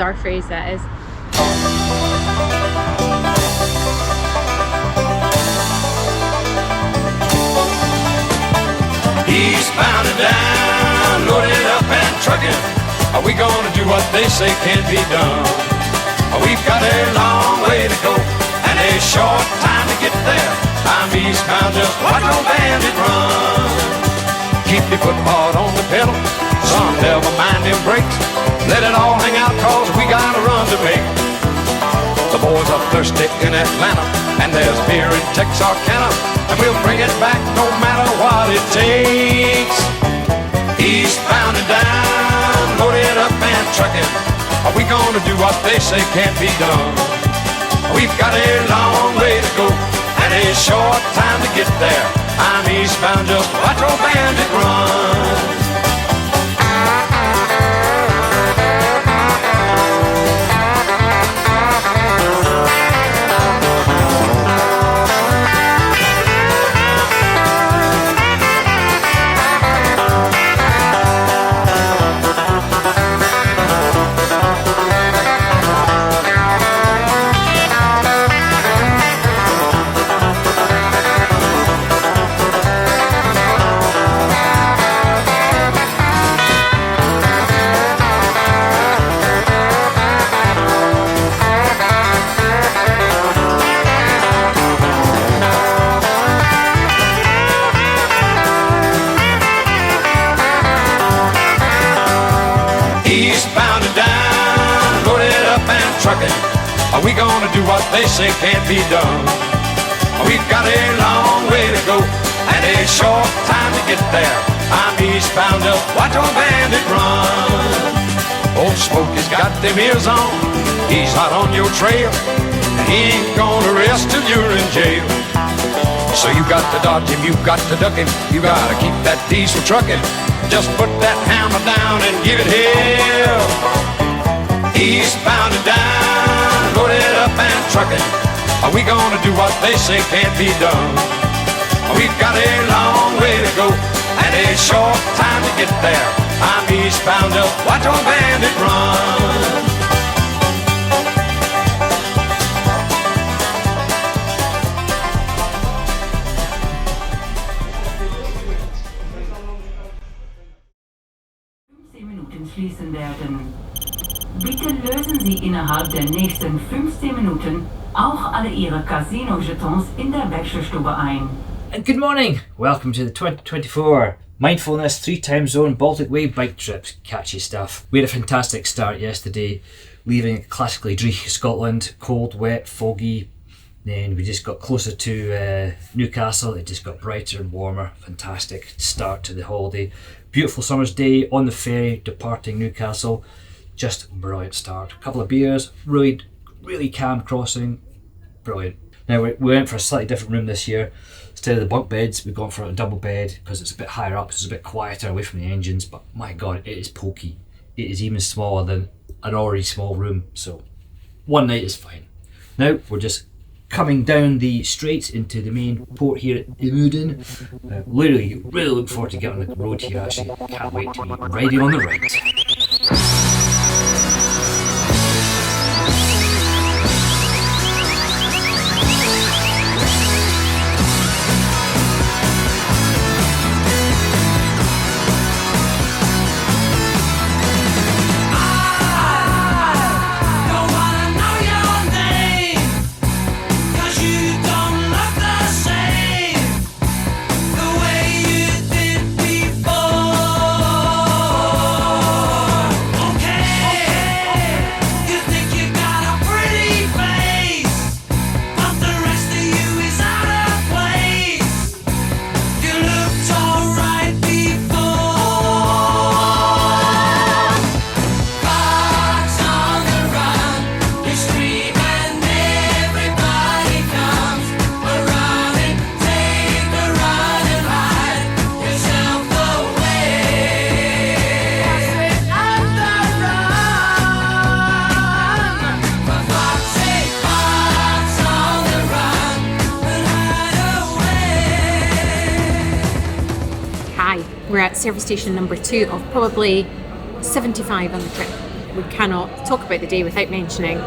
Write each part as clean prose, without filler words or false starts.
bizarre phrase that is. Eastbound and down, loaded up and trucking. Are we gonna do what they say can't be done? We've got a long way to go and a short time to get there. I'm eastbound, just watch old bandit run. Keep your foot hard on the pedal, son, never mind them brakes. Let it all hang out, cause we got a run to make. The boys are thirsty in Atlanta, and there's beer in Texarkana, and we'll bring it back no matter what it takes. Eastbound and down, loaded up and trucking. Are we gonna do what they say can't be done? We've got a long way to go and a short time to get there. I'm eastbound, just watch old bandit run. Eastbound and down, loaded up and trucking. Are we gonna do what they say can't be done? We've got a long way to go and a short time to get there. I'm eastbound, just watch old bandit run. Old Smokey's got them ears on, he's hot on your trail, and he ain't gonna rest till you're in jail. So you got to dodge him, you got to duck him, you gotta keep that diesel trucking. Just put that hammer down and give it hell. Eastbound and down, loaded up and trucking. Are we gonna do what they say can't be done? We've got a long way to go and a short time to get there. I'm eastbound, just watch old bandit run. Schließen werden. Bitte lösen Sie innerhalb der nächsten 15 Minuten auch alle Ihre Casino-Jetons in der Wechselstube ein. And good morning! Welcome to the 2024 Mindfulness 3 Time Zone Baltic Way bike trips. Catchy stuff. We had a fantastic start yesterday, leaving classically Dreich, Scotland, cold, wet, foggy. Then we just got closer to Newcastle. It just got brighter and warmer. Fantastic start to the holiday. Beautiful summer's day on the ferry departing Newcastle. Just a brilliant start. A couple of beers, really calm crossing. Brilliant. Now we went for a slightly different room this year. Instead of the bunk beds, we've gone for a double bed because it's a bit higher up, so it's a bit quieter away from the engines. But my God, it is pokey. It is even smaller than an already small room. So one night is fine. Now we're just coming down the straits into the main port here at Emuden. Really look forward to getting on the road here actually. Can't wait to be riding on the right. We're at service station number 2 of probably 75 on the trip. we cannot talk about the day without mentioning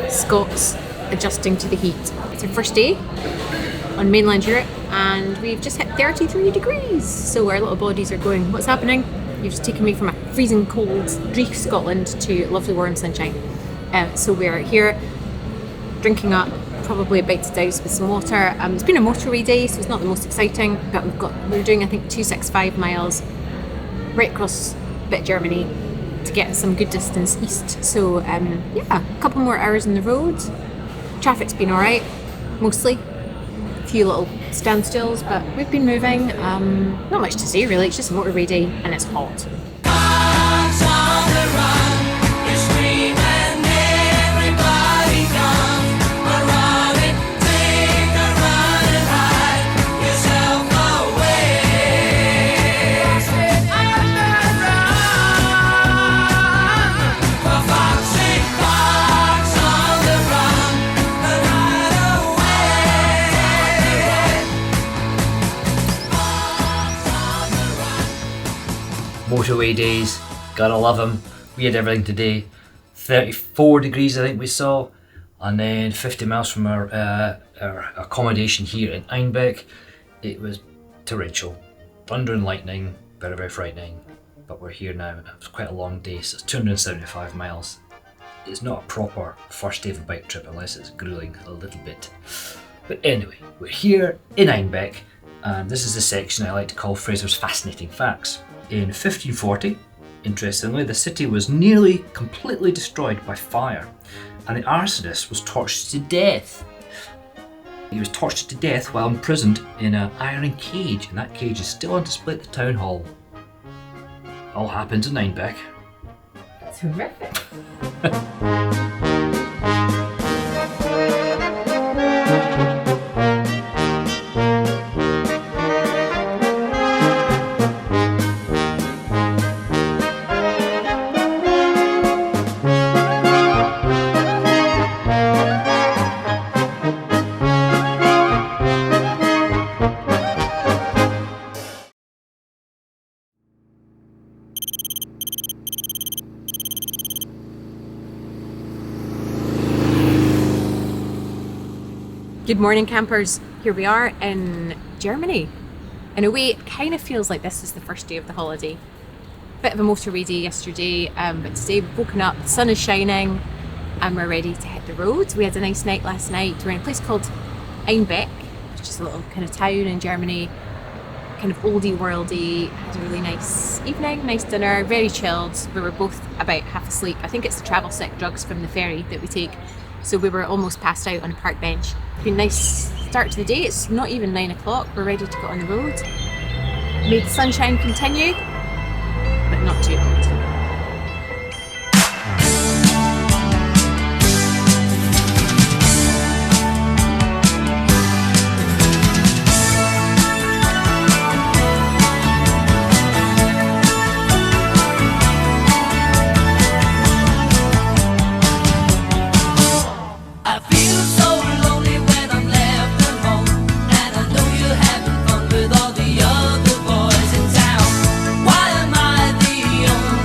Scots adjusting to the heat. It's our first day on mainland Europe and we've just hit 33 degrees. So our little bodies are going, what's happening? You've just taken me from a freezing cold Dreich, Scotland to lovely warm sunshine. So we're here drinking up, probably about to douse with some water. It's been a motorway day, so it's not the most exciting, but we're doing I think 265 miles right across a bit of Germany to get some good distance east. So yeah, a couple more hours on the road. Traffic's been alright, mostly. A few little standstills, but we've been moving. Not much to say really, it's just a motorway day and it's hot. Motorway days, gotta love them. We had everything today. 34 degrees I think we saw, and then 50 miles from our accommodation here in Einbeck, it was torrential. Thunder and lightning, very, very frightening. But we're here now, and it was quite a long day, so it's 275 miles. It's not a proper first day of a bike trip unless it's grueling a little bit. But anyway, we're here in Einbeck, and this is the section I like to call Fraser's Fascinating Facts. In 1540, interestingly, the city was nearly completely destroyed by fire, and the arsonist was tortured to death. He was tortured to death while imprisoned in an iron cage, and that cage is still on display at the town hall. All happened in Einbeck. That's horrific. Good morning campers, here we are in Germany. In a way it kind of feels like this is the first day of the holiday. Bit of a motorway day yesterday, but today we've woken up, the sun is shining and we're ready to hit the road. We had a nice night last night. We're in a place called Einbeck, which is a little kind of town in Germany, kind of oldie worldy. Had a really nice evening, nice dinner, very chilled. We were both about half asleep. I think it's the travel sick drugs from the ferry that we take. So we were almost passed out on a park bench. It's been a nice start to the day. It's not even 9 o'clock. We're ready to get on the road. May the sunshine continue, but not too hot. With all the other boys in town, why am I the only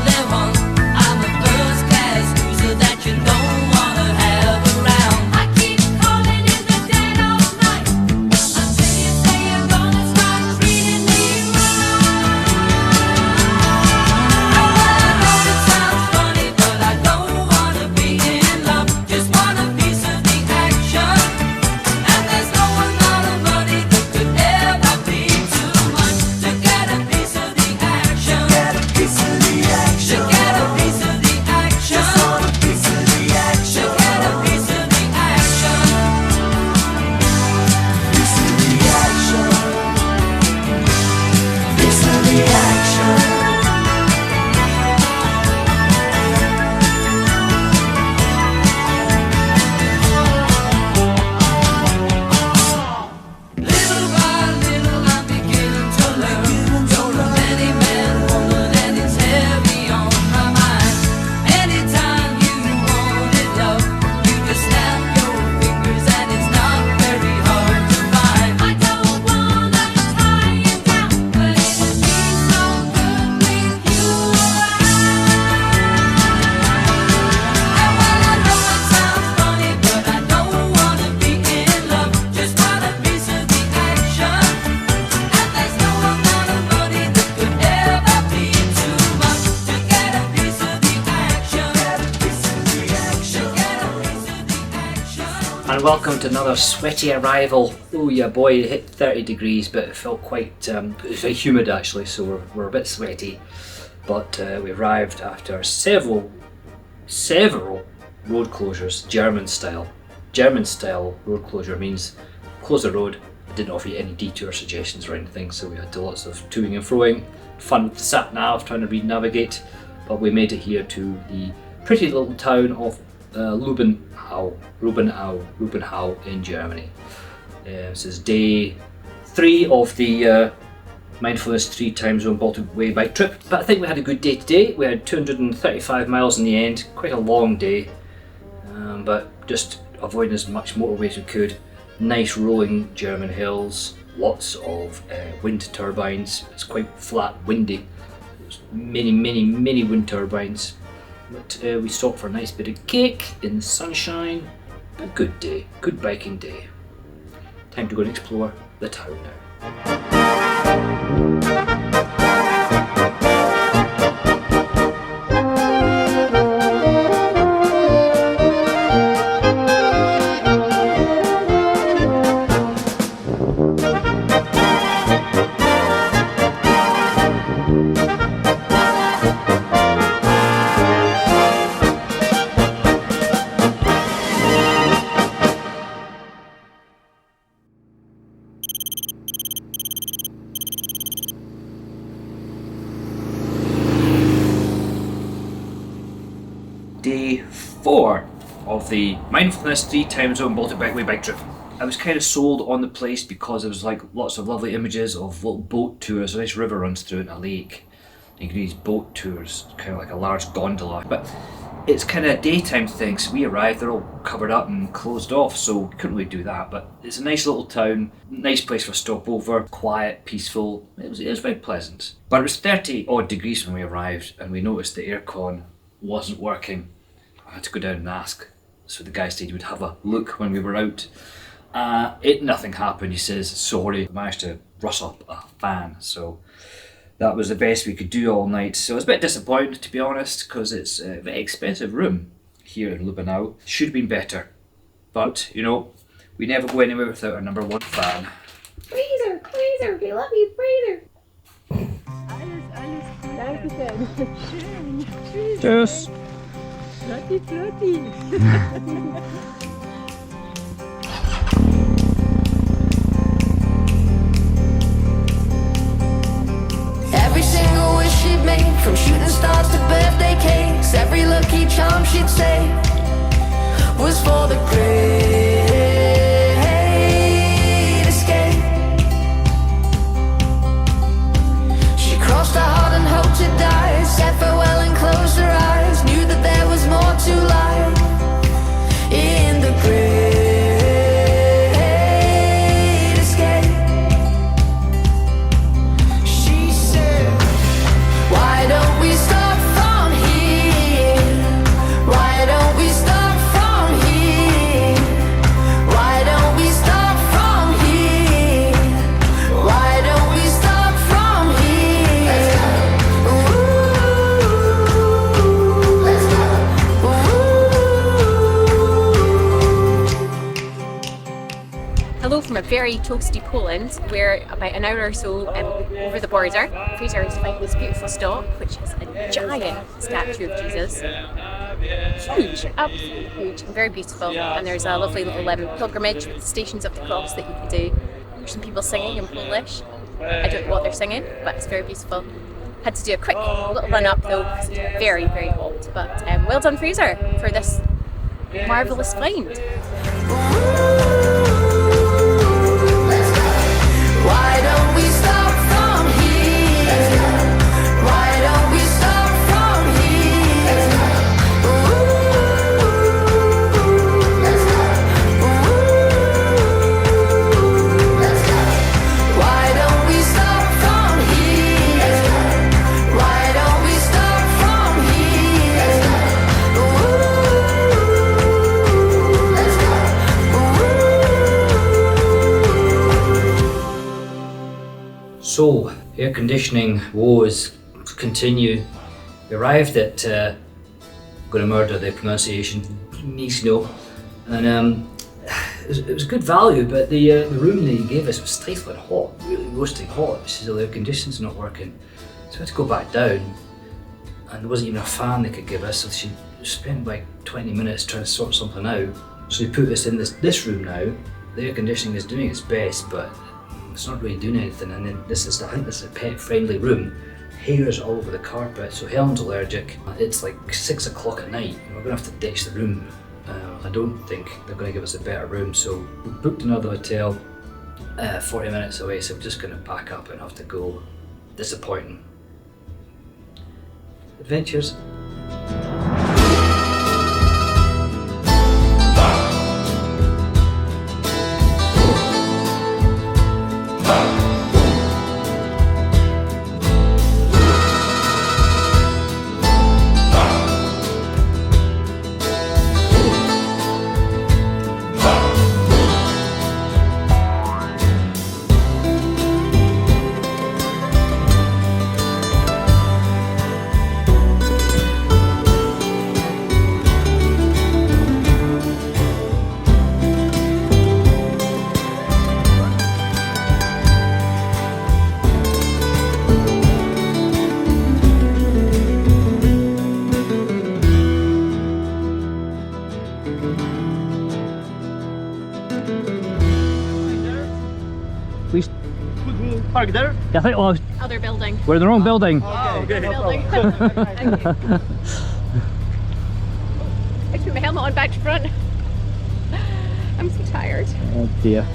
and welcome to another sweaty arrival. Oh yeah boy, it hit 30 degrees but it felt quite it was very humid actually, so we're a bit sweaty. But we arrived after several road closures, German style. German style road closure means close the road, didn't offer you any detour suggestions or anything, so we had to lots of toing and froing, fun with the sat nav trying to navigate, but we made it here to the pretty little town of Lubenau in Germany. This is day 3 of the Mindfulness 3 time zone Baltic Way bike trip, but I think we had a good day today. We had 235 miles in the end, quite a long day, but just avoiding as much motorway as we could. Nice rolling German hills, lots of wind turbines. It's quite flat, windy. There's many wind turbines. But we stopped for a nice bit of cake in the sunshine. A good day, good biking day. Time to go and explore the town now. Day 4 of the Mindfulness 3 time zone Baltic Bikeway bike trip. I was kind of sold on the place because there was like lots of lovely images of little boat tours. A nice river runs through it in a lake. You can do these boat tours, kind of like a large gondola. But it's kind of a daytime thing, so we arrived, they're all covered up and closed off, so we couldn't really do that. But it's a nice little town, nice place for a stopover, quiet, peaceful. It was very pleasant. But it was 30 odd degrees when we arrived, and we noticed the aircon wasn't working. I had to go down and ask, so the guy said he would have a look when we were out. Nothing happened. He says sorry. I managed to rustle up a fan, so that was the best we could do all night. So I was a bit disappointed, to be honest, because it's a very expensive room here in Lubenau. Should have been better, but you know, we never go anywhere without our number 1 fan. Freezer, we love you, Freezer. Tschüss. Every single wish she'd make, from shooting stars to birthday cakes, every lucky charm she'd say was for the great escape. She crossed her heart and hoped to die, said farewell and closed her eyes, knew that there was more to life in the great escape. She said, why don't we start from here? Why don't we start from here? Why don't we start from here? Why don't we start from here? Let's go. Hello from a very toasty Poland. We're about an hour or so over the border. Fraser is finding this beautiful stop, which is a giant statue of Jesus. Huge, absolutely huge, and very beautiful. And there's a lovely little pilgrimage with stations of the cross that you can do. There's some people singing in Polish. I don't know what they're singing, but it's very beautiful. Had to do a quick little run up though, because it's very, very hot. But well done, Fraser, for this marvellous find. Why don't we start from here? Why don't we start from here? Why don't we start from here? Why don't we start from here? So, air conditioning woes continue. We arrived at, I'm going to murder the pronunciation, Gdansk, and it was good value, but the room they gave us was stifling hot, really roasting hot. She said, the air conditioning's not working. So I had to go back down, and there wasn't even a fan they could give us, so she spent like 20 minutes trying to sort something out. So they put us in this room now. The air conditioning is doing its best, but it's not really doing anything. And then I think this is a pet-friendly room. Hairs all over the carpet, so Helen's allergic. It's like 6 o'clock at night, and we're gonna have to ditch the room. I don't think they're gonna give us a better room, so we booked another hotel 40 minutes away, so we're just gonna pack up and have to go. Disappointing. Adventures. Please park there. Yeah, I think Other building. we're in the wrong building. Other building. Thank you. I put my helmet on back to front. I'm so tired. Oh dear.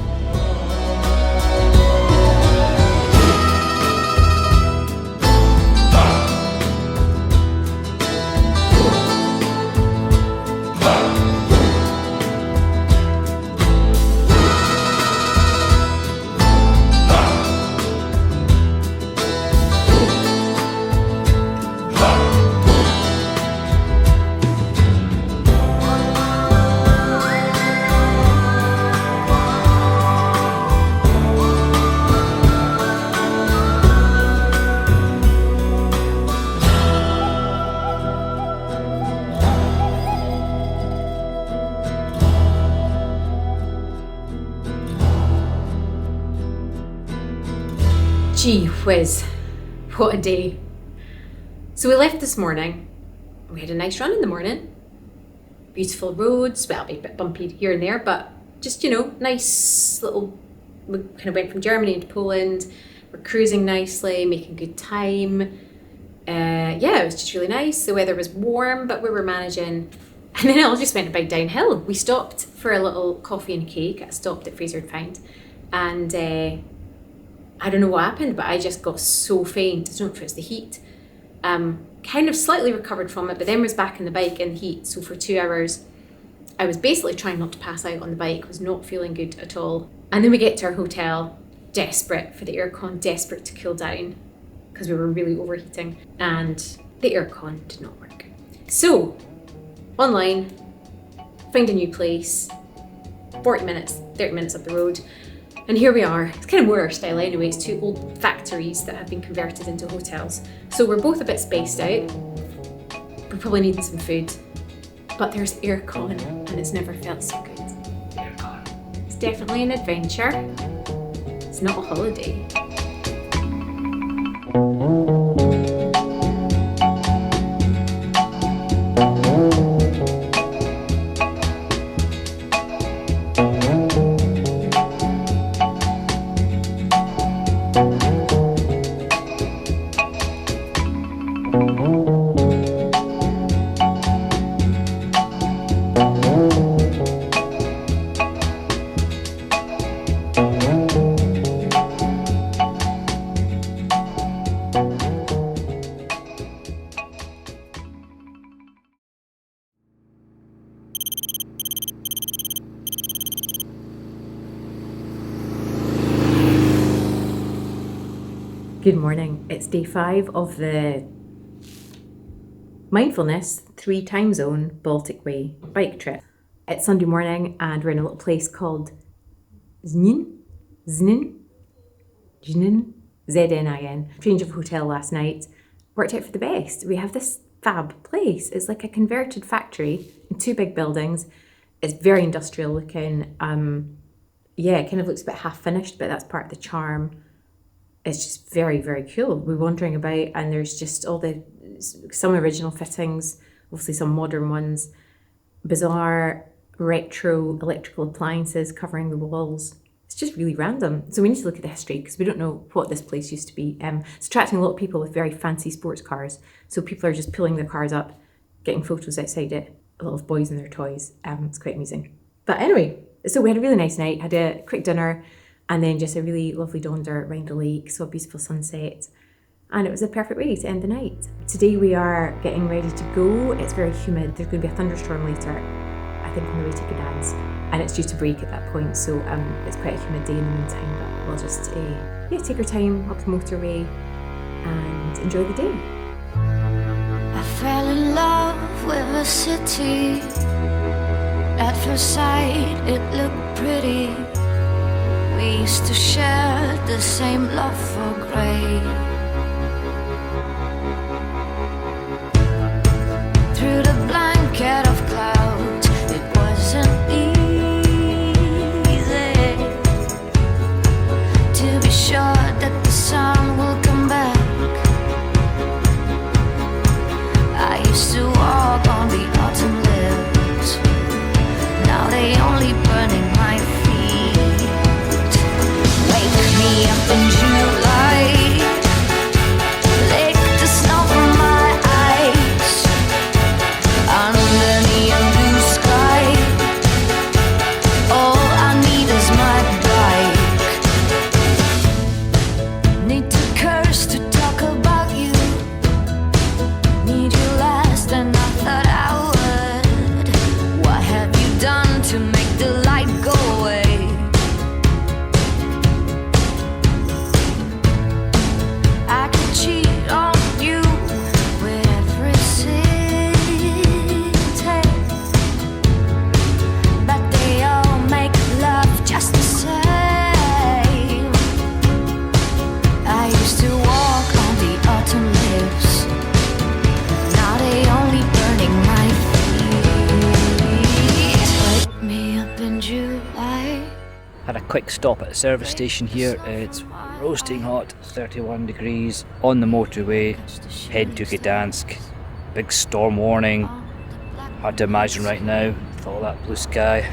Gee whiz, what a day. So we left this morning. We had a nice run in the morning. Beautiful roads, well, a bit bumpy here and there, but just, nice little, we kind of went from Germany into Poland. We're cruising nicely, making good time. It was just really nice. The weather was warm, but we were managing. And then it all just went a bit downhill. We stopped for a little coffee and cake. I stopped at Fraser and Find. And I don't know what happened, but I just got so faint. I don't know if it was the heat. Kind of slightly recovered from it, but then was back on the bike in the heat. So for 2 hours, I was basically trying not to pass out on the bike, was not feeling good at all. And then we get to our hotel, desperate for the aircon, desperate to cool down, because we were really overheating. And the aircon did not work. So, online, find a new place, 40 minutes, 30 minutes up the road. And here we are. It's kind of more our style anyway. It's 2 old factories that have been converted into hotels. So we're both a bit spaced out. We're probably needing some food. But there's aircon and it's never felt so good. Aircon. It's definitely an adventure. It's not a holiday. Good morning. It's day 5 of the Mindfulness 3 time zone Baltic Way bike trip. It's Sunday morning and we're in a little place called Znin. Change of hotel last night. Worked out for the best. We have this fab place. It's like a converted factory in 2 big buildings. It's very industrial looking. Yeah, it kind of looks a bit half finished, but that's part of the charm. It's just very, very cool. We're wandering about and there's just some original fittings, obviously some modern ones, bizarre retro electrical appliances covering the walls. It's just really random. So we need to look at the history because we don't know what this place used to be. It's attracting a lot of people with very fancy sports cars. So people are just pulling their cars up, getting photos outside it, a lot of boys and their toys. It's quite amusing. But anyway, so we had a really nice night, had a quick dinner, and then just a really lovely donder around the lake, saw a beautiful sunset. And it was a perfect way to end the night. Today we are getting ready to go. It's very humid. There's going to be a thunderstorm later, I think on the way to Gdansk. And it's due to break at that point, so it's quite a humid day in the meantime, but we'll just take our time up the motorway and enjoy the day. I fell in love with a city. At first sight, it looked pretty. We used to share the same love for grey. Through the blanket of clouds, it wasn't easy to be sure that the sun will come back. I used to walk on the autumn leaves. Now they only burning my feet. Wake me up in July. Lick the snow from my eyes. Under neon blue sky. All I need is my bike. Need to curse to talk about you. Need you less than I thought I would. What have you done to make the light go away? I could cheat on you with every city, but they all make love just the same. I used to walk on the autumn leaves. Now they only burning my feet. Wake me up in July. Had a quick stop at a service station here. It's roasting hot, 31 degrees on the motorway, head to Gdansk. Big storm warning. Hard to imagine right now with all that blue sky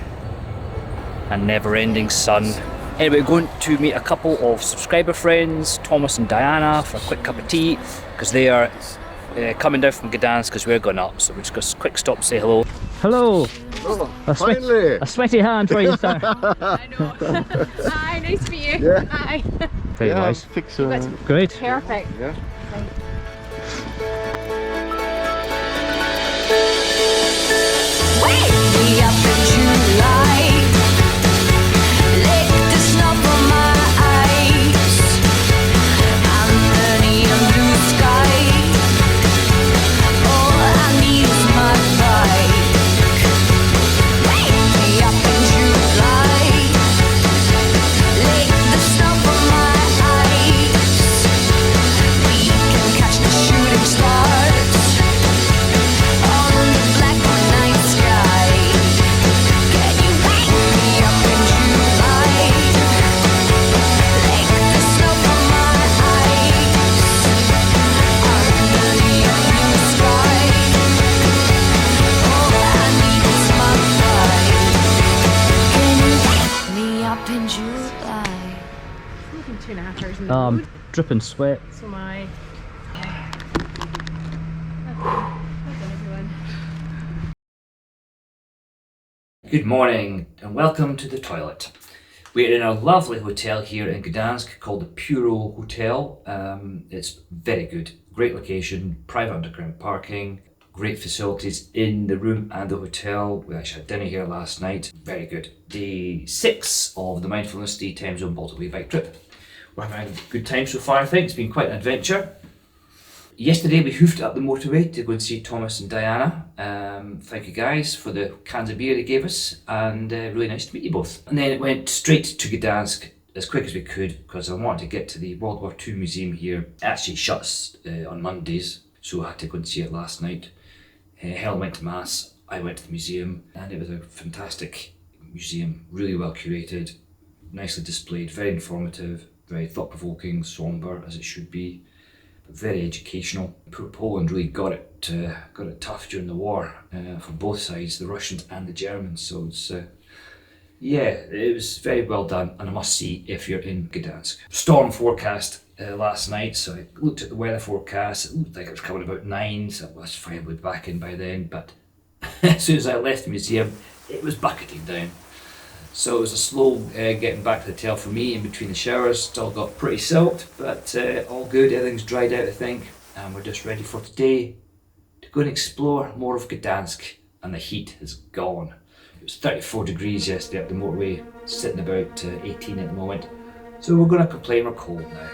and never-ending sun. Anyway, we're going to meet a couple of subscriber friends, Thomas and Diana, for a quick cup of tea because they are coming down from Gdansk because we're going up. So we're just going to quick stop, say hello. Hello. Finally! A sweaty hand for you, sir. I know. Hi, nice to meet you. Yeah. Hi. Very nice. Fix Great. Perfect. yeah. Wake me up in July. Lick the snow from my eyes. Under neon blue sky. All I need is my bike. Wake me up in July. Lick the snow from my eyes. We can catch the shooting stars on the black night sky. Can you wake me up in July? Lick the snow from my eyes. Under the blue sky. All I need is my bike. Can you wake me up in July? Looking 2.5 hours in the road. Dripping sweat. So am I. Well done, everyone. Good morning and welcome to the toilet. We're in a lovely hotel here in Gdansk called the Puro Hotel. It's very good, great location, private underground parking, great facilities in the room and the hotel. We actually had dinner here last night, very good. Day 6 of the Mindfulness 3 Time Zone Baltic Way bike trip. We're having a good time so far, I think. It's been quite an adventure. Yesterday we hoofed up the motorway to go and see Thomas and Diana. Thank you guys for the cans of beer they gave us, and really nice to meet you both. And then it went straight to Gdansk as quick as we could because I wanted to get to the World War II museum here. It actually shuts on Mondays, so I had to go and see it last night. Helen went to mass I went to the museum and it was a fantastic museum, really well curated, nicely displayed, very informative, very thought-provoking, sombre as it should be, but very educational. Poor Poland really got it tough during the war for both sides, the Russians and the Germans. So it's it was very well done and a must-see if you're in Gdansk. Storm forecast last night, so I looked at the weather forecast. It looked like it was coming about 9, so I was fine, we'd be back in by then, but as soon as I left the museum, it was bucketing down. So it was a slow getting back to the hotel for me in between the showers. Still got pretty soaked, but all good, everything's dried out I think, and we're just ready for today to go and explore more of Gdansk, and the heat is gone. It was 34 degrees yesterday up the motorway, sitting about 18 at the moment. So we're going to complain we're cold now.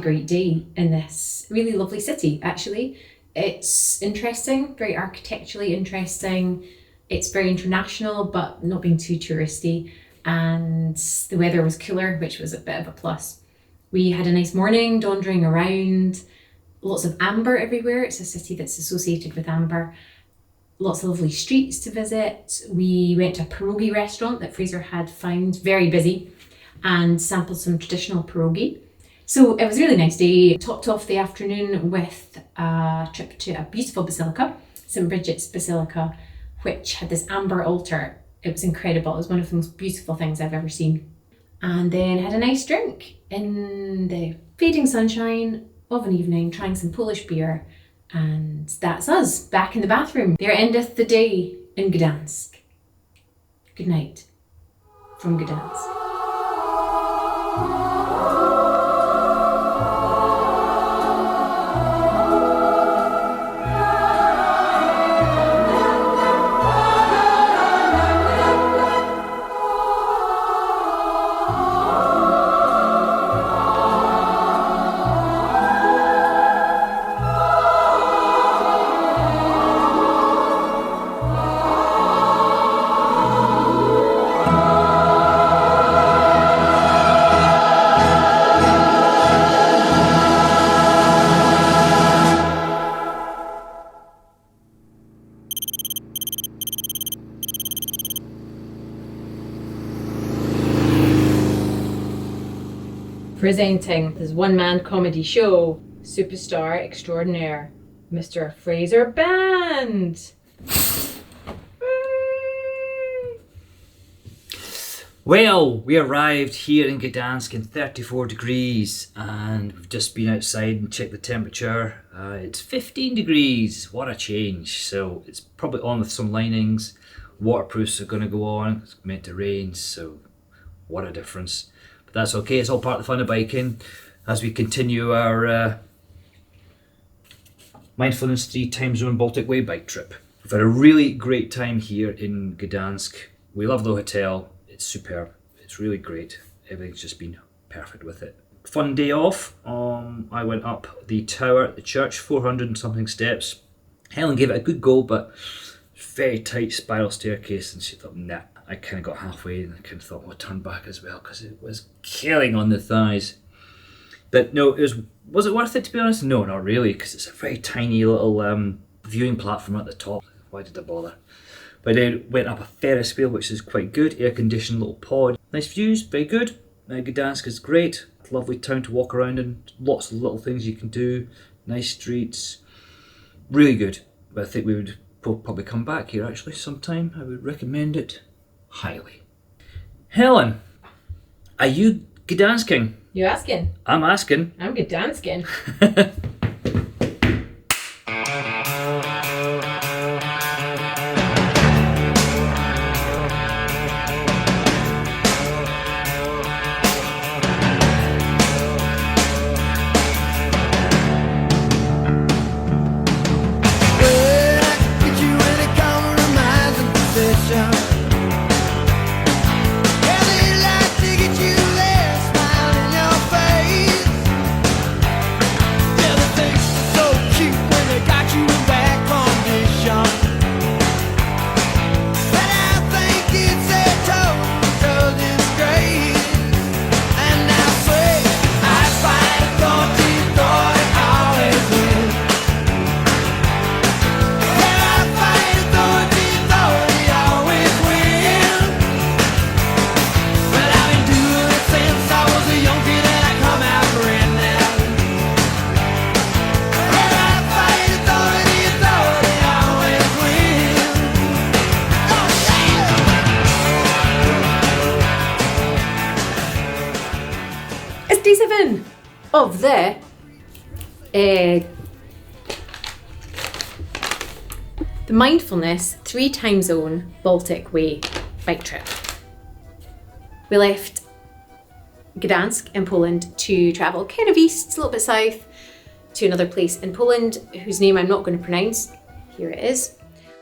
great day in this really lovely city, actually. It's interesting, very architecturally interesting. It's very international, but not being too touristy. And the weather was cooler, which was a bit of a plus. We had a nice morning, wandering around, lots of amber everywhere. It's a city that's associated with amber. Lots of lovely streets to visit. We went to a pierogi restaurant that Fraser had found, very busy, and sampled some traditional pierogi. So it was a really nice day. Topped off the afternoon with a trip to a beautiful basilica, St. Bridget's Basilica, which had this amber altar. It was incredible. It was one of the most beautiful things I've ever seen. And then had a nice drink in the fading sunshine of an evening, trying some Polish beer. And that's us, back in the bathroom. There endeth the day in Gdansk. Good night from Gdansk. Presenting his one-man comedy show, superstar extraordinaire, Mr. Fraser Band. Well, we arrived here in Gdansk in 34 degrees and we've just been outside and checked the temperature. It's 15 degrees, what a change. So it's probably on with some linings. Waterproofs are going to go on, it's meant to rain, so what a difference. But that's okay, it's all part of the fun of biking as we continue our Mindfulness 3 time zone Baltic Way bike trip. We've had a really great time here in Gdansk. We love the hotel. It's superb. It's really great. Everything's just been perfect with it. Fun day off. I went up the tower at the church, 400 and something steps. Helen gave it a good go, but very tight spiral staircase, and she thought, nah. I kind of got halfway and I kind of thought, well, turn back as well because it was killing on the thighs. But no, was it worth it, to be honest? No, not really, because it's a very tiny little viewing platform at the top. Why did I bother? But then went up a Ferris wheel, which is quite good, air-conditioned little pod. Nice views, very good. Gdansk is great, lovely town to walk around in, lots of little things you can do, nice streets, really good. But I think we would probably come back here actually sometime. I would recommend it highly. Helen, are you Gdansking? You asking? I'm asking. I'm Gdansking. Of the Mindfulness 3 time zone Baltic Way bike trip. We left Gdansk in Poland to travel kind of east, a little bit south, to another place in Poland whose name I'm not going to pronounce. Here it is.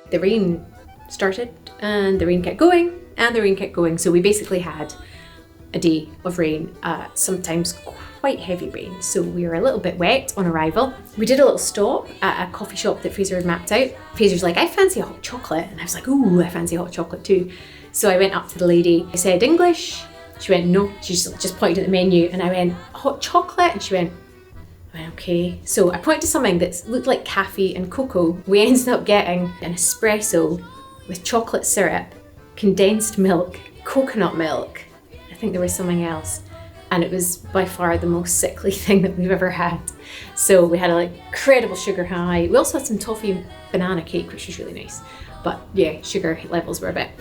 The rain started and the rain kept going and the rain kept going. So we basically had a day of rain, sometimes quite heavy rain, so we were a little bit wet on arrival. We did a little stop at a coffee shop that Fraser had mapped out. Fraser's like, I fancy a hot chocolate, and I was like, ooh, I fancy a hot chocolate too. So I went up to the lady, I said, English? She went, no. She just pointed at the menu, and I went, hot chocolate? And she went, okay. So I pointed to something that looked like cafe and cocoa. We ended up getting an espresso with chocolate syrup, condensed milk, coconut milk. I think there was something else. And it was by far the most sickly thing that we've ever had. So we had an incredible sugar high. We also had some toffee and banana cake, which was really nice. But yeah, sugar levels were a bit.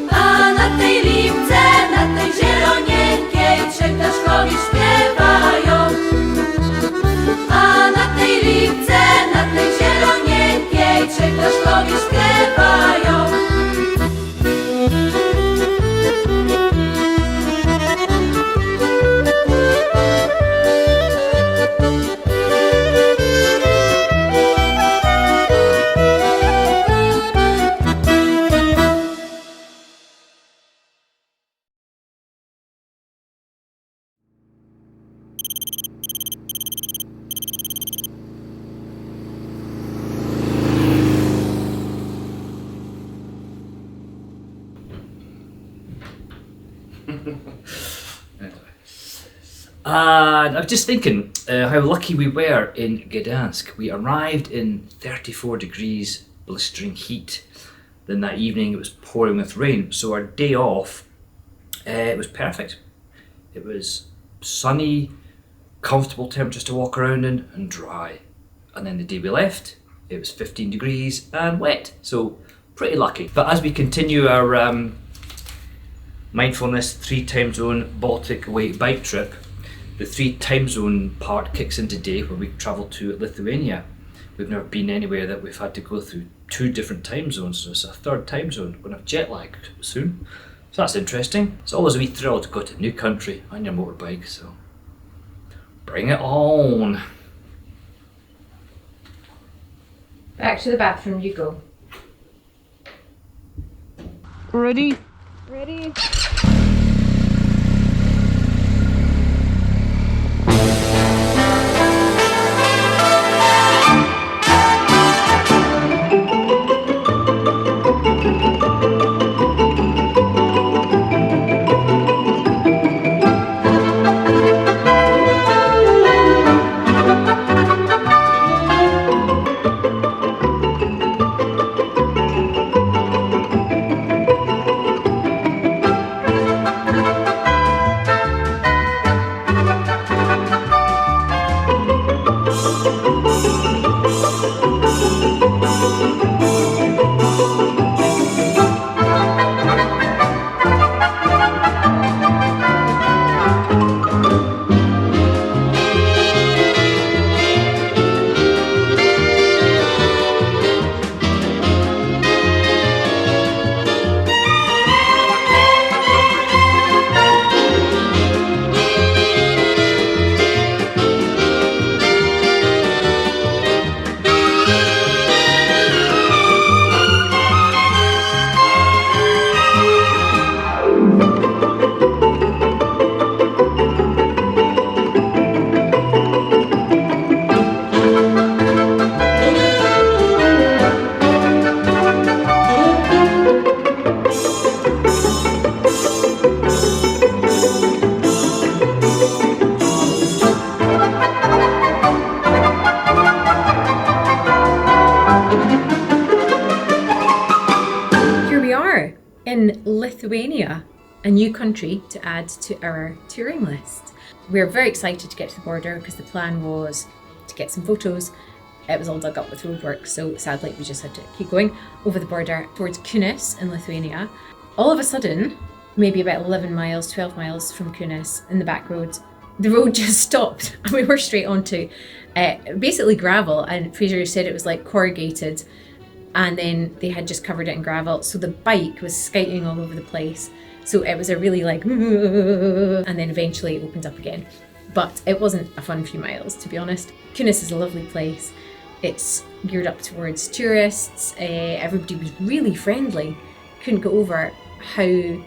A na And I was just thinking how lucky we were in Gdansk. We arrived in 34 degrees blistering heat. Then that evening it was pouring with rain. So our day off, it was perfect. It was sunny, comfortable temperatures to walk around in, and dry. And then the day we left, it was 15 degrees and wet. So pretty lucky. But as we continue our mindfulness 3 time zone Baltic way bike trip, the 3 time zone part kicks in today, where we travel to Lithuania. We've never been anywhere that we've had to go through 2 different time zones, so it's a 3rd time zone. We're going to have jet lag soon, so that's interesting. It's always a wee thrill to go to a new country on your motorbike, so bring it on. Back to the bathroom you go. Ready? Ready? In Lithuania, a new country to add to our touring list. We're very excited to get to the border because the plan was to get some photos. It was all dug up with roadwork, so sadly we just had to keep going over the border towards Kaunas in Lithuania. All of a sudden, maybe about 11 miles, 12 miles from Kaunas in the back roads, the road just stopped and we were straight onto basically gravel, and Fraser said it was like corrugated, and then they had just covered it in gravel, so the bike was skating all over the place. So it was a really like, and then eventually it opened up again. But it wasn't a fun few miles, to be honest. Kaunas is a lovely place. It's geared up towards tourists. Everybody was really friendly. Couldn't go over how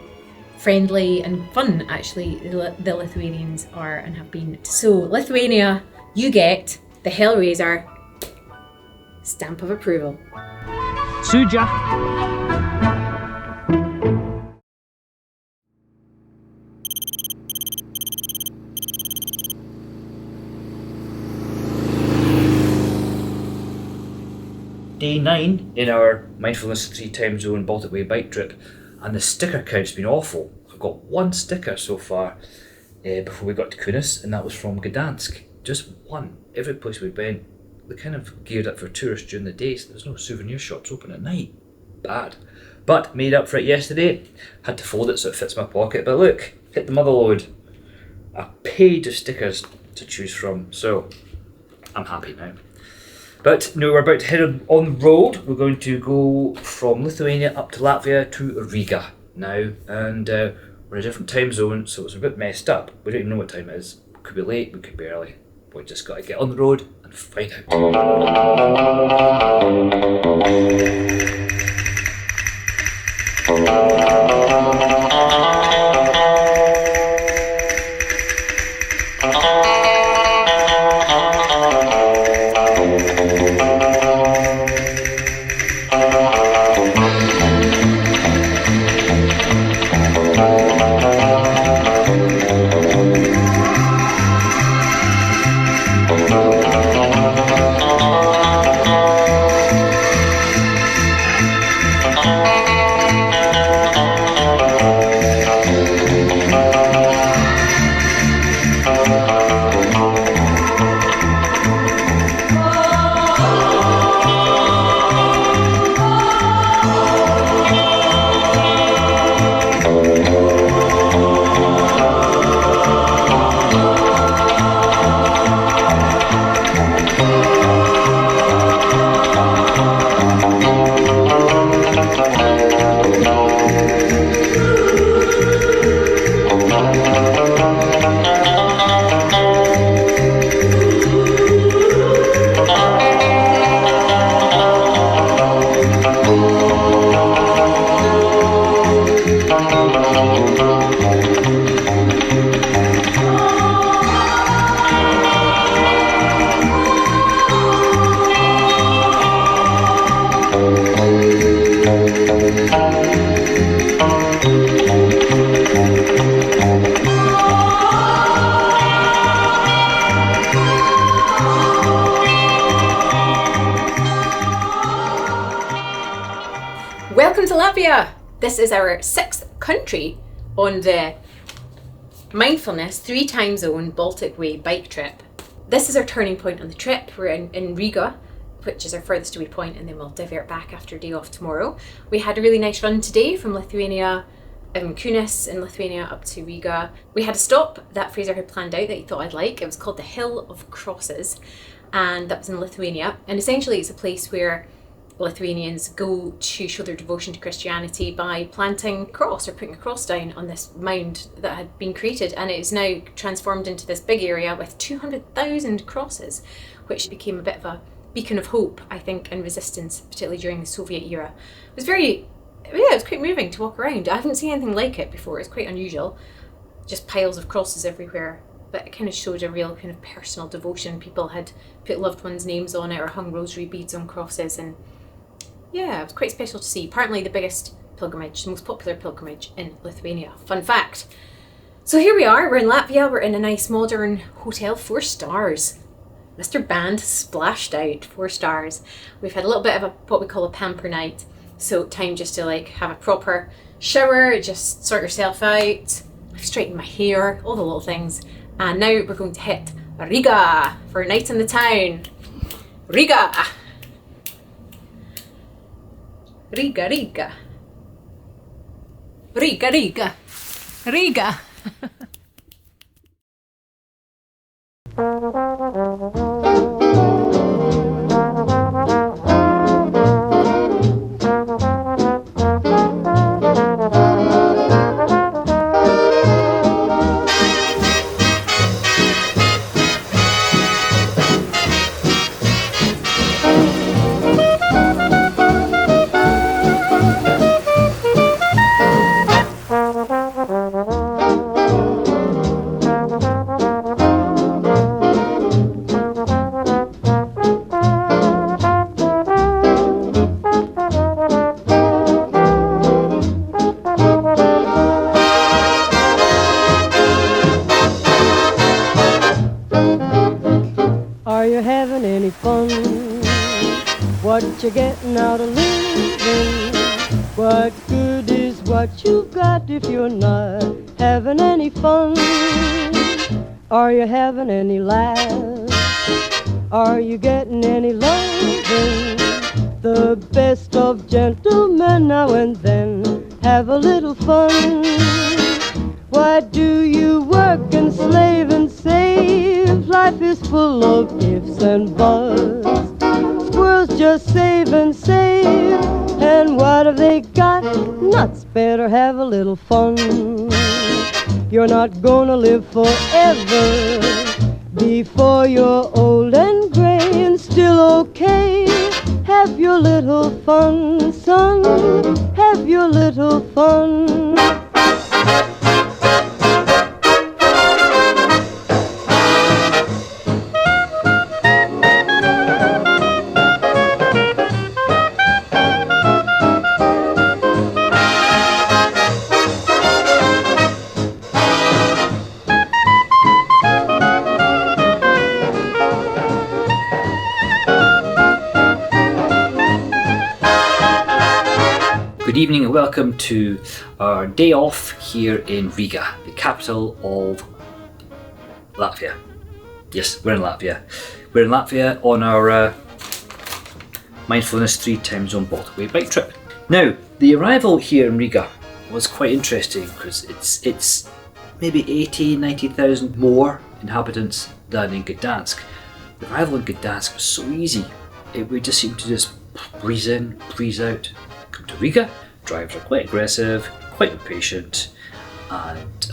friendly and fun actually the Lithuanians are and have been. So Lithuania, you get the Hellraiser stamp of approval. Suja. Day 9 in our mindfulness 3 time zone Baltic way bike trip, and the sticker count's been awful. I've got 1 sticker so far before we got to Kaunas, and that was from Gdansk. Just 1. Every place we went, they kind of geared up for tourists during the day, so there's no souvenir shops open at night. Bad. But made up for it yesterday. Had to fold it so it fits my pocket, but look, hit the mother load. A page of stickers to choose from, so I'm happy now. But no, we're about to head on the road. We're going to go from Lithuania up to Latvia to Riga now, and we're in a different time zone, so it's a bit messed up. We don't even know what time it is. We could be late, we could be early. We just got to get on the road and find out. Welcome to Latvia! This is our 6th country on the Mindfulness 3 time zone Baltic Way bike trip. This is our turning point on the trip. We're in Riga, which is our furthest away point, and then we'll divert back after a day off tomorrow. We had a really nice run today from Lithuania, Kaunas in Lithuania up to Riga. We had a stop that Fraser had planned out that he thought I'd like. It was called the Hill of Crosses, and that was in Lithuania. And essentially it's a place where Lithuanians go to show their devotion to Christianity by planting a cross or putting a cross down on this mound that had been created, and it is now transformed into this big area with 200,000 crosses, which became a bit of a beacon of hope, I think, and resistance, particularly during the Soviet era. It was quite moving to walk around. I haven't seen anything like it before. It's quite unusual. Just piles of crosses everywhere, but it kind of showed a real kind of personal devotion. People had put loved ones' names on it or hung rosary beads on crosses, and yeah, it was quite special to see. Apparently the biggest pilgrimage, the most popular pilgrimage in Lithuania. Fun fact. So here we are, we're in Latvia, we're in a nice modern hotel, 4 stars. Mr. Band splashed out, 4 stars. We've had a little bit of what we call a pamper night. So time just to like have a proper shower, just sort yourself out, straighten my hair, all the little things. And now we're going to hit Riga for a night in the town. Riga! Riga, Riga. Riga, Riga. Riga. What you getting out of living? What good is what you got if you're not having any fun? Are you having any laughs? Are you getting any loving? The best of gentlemen now and then have a little fun. Why do you work and slave and save? Life is full of ifs and buts. Squirrels just save and save, and what have they got? Nuts. Better have a little fun. You're not gonna live forever. Before you're old and gray and still okay, have your little fun, son. Have your little fun. Good evening and welcome to our day off here in Riga, the capital of Latvia. Yes, we're in Latvia. We're in Latvia on our Mindfulness 3 time zone Baltic Way bike trip. Now, the arrival here in Riga was quite interesting because it's maybe 80,000-90,000 more inhabitants than in Gdansk. The arrival in Gdansk was so easy. We just seemed to just breeze in, breeze out. Come to Riga, drivers are quite aggressive, quite impatient, and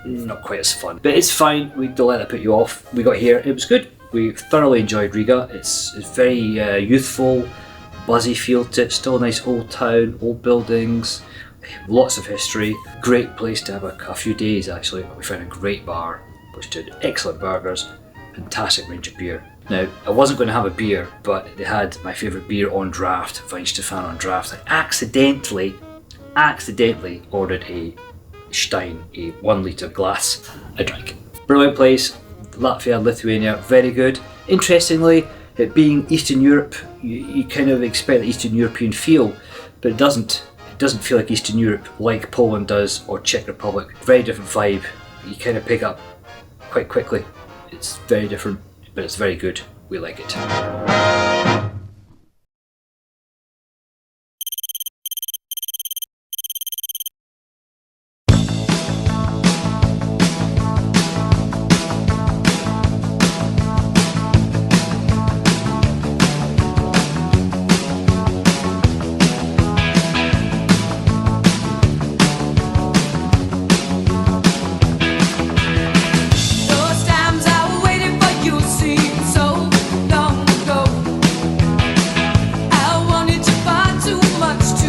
not quite as fun. But it's fine, don't let that put you off. We got here, it was good. We thoroughly enjoyed Riga. It's very youthful, buzzy feel to it, still a nice old town, old buildings, lots of history. Great place to have a few days actually. We found a great bar, which did excellent burgers, fantastic range of beer. Now, I wasn't going to have a beer, but they had my favourite beer on draft, Weinstefan on draft. I accidentally ordered a Stein, a 1 litre glass. I drank it. Brilliant place, Latvia, Lithuania, very good. Interestingly, it being Eastern Europe, you kind of expect the Eastern European feel, but it doesn't. It doesn't feel like Eastern Europe like Poland does or Czech Republic. Very different vibe. You kind of pick up quite quickly. It's very different, but it's very good. We like it. Those times I was waiting for you seem so long ago. I wanted to find too much to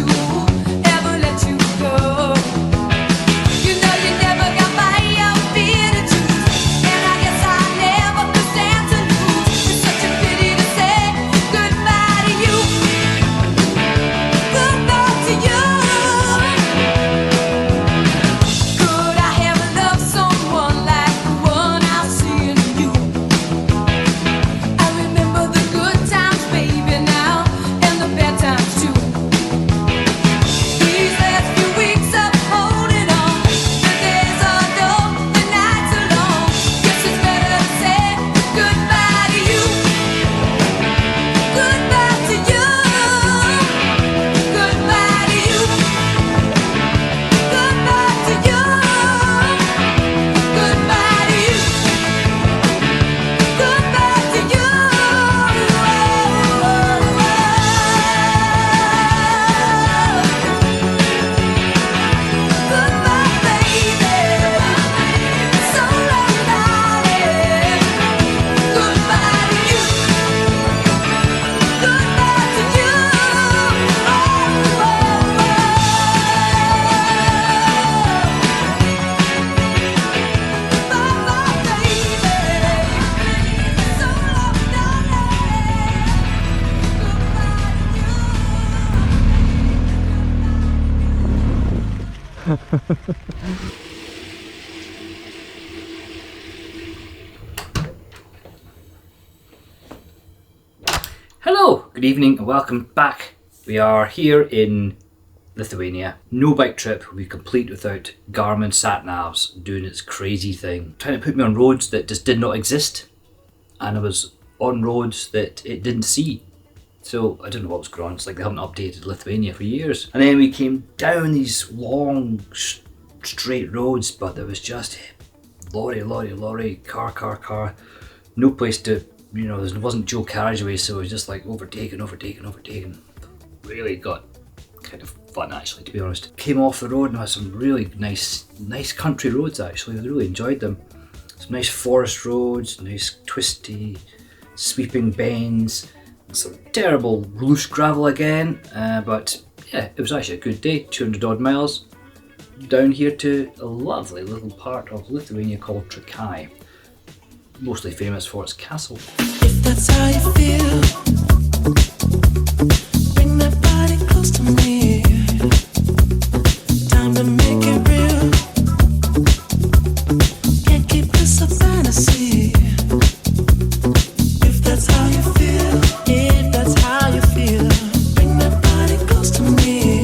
ever let you go. You know you never got my fear to choose, and I guess I never could stand to lose. It's such a pity to say goodbye to you. Goodbye to you. Could I ever love someone like the one I see in you? I remember the good times, baby, now, and the bad times too. These last few weeks of holding on, the days are dull, the nights are long. Guess it's better to say goodbye to you. Goodbye to you. Goodbye to you. Goodbye to you. Goodbye to you. Goodbye to you. Goodbye, baby. So long, darling. Goodbye to you. Goodbye to you. Hello, good evening and welcome back. We are here in Lithuania. No bike trip will be complete without Garmin sat-navs doing its crazy thing. Trying to put me on roads that just did not exist, and I was on roads that it didn't see. So I don't know what was going on. It's like they haven't updated Lithuania for years. And then we came down these long straight roads, but there was just lorry, car. No place to, there wasn't dual carriageway, so it was just like overtaken. Really got kind of fun actually, to be honest. Came off the road and had some really nice country roads actually. I really enjoyed them. Some nice forest roads, nice twisty, sweeping bends, some terrible loose gravel again, but yeah, it was actually a good day. 200 odd miles down here to a lovely little part of Lithuania called Trakai, mostly famous for its castle. If that's how you feel, bring that body close to me. Time to make it real. Can't keep this a fantasy. If that's how you feel, bring that body close to me.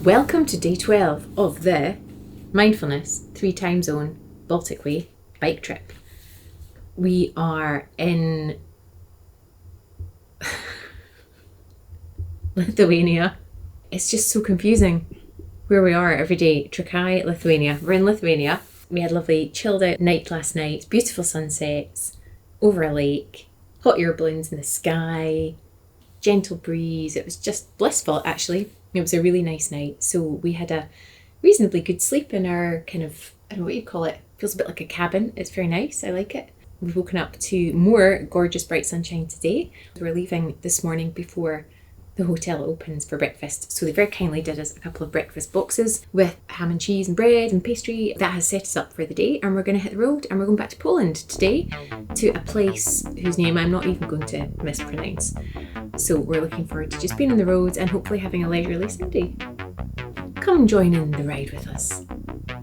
Welcome to day 12 of the Mindfulness 3 Time Zone Baltic Way bike trip. We are in Lithuania. It's just so confusing where we are every day. Trakai, Lithuania. We're in Lithuania. We had a lovely chilled out night last night, beautiful sunsets over a lake, hot air balloons in the sky, gentle breeze. It was just blissful actually. It was a really nice night. So we had a reasonably good sleep in our kind of, I don't know what you call it, feels a bit like a cabin. It's very nice, I like it. We've woken up to more gorgeous bright sunshine today. We're leaving this morning before the hotel opens for breakfast. So they very kindly did us a couple of breakfast boxes with ham and cheese and bread and pastry. That has set us up for the day, and we're going to hit the road and we're going back to Poland today to a place whose name I'm not even going to mispronounce. So we're looking forward to just being on the road and hopefully having a leisurely Sunday. Come join in the ride with us.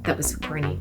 That was so corny.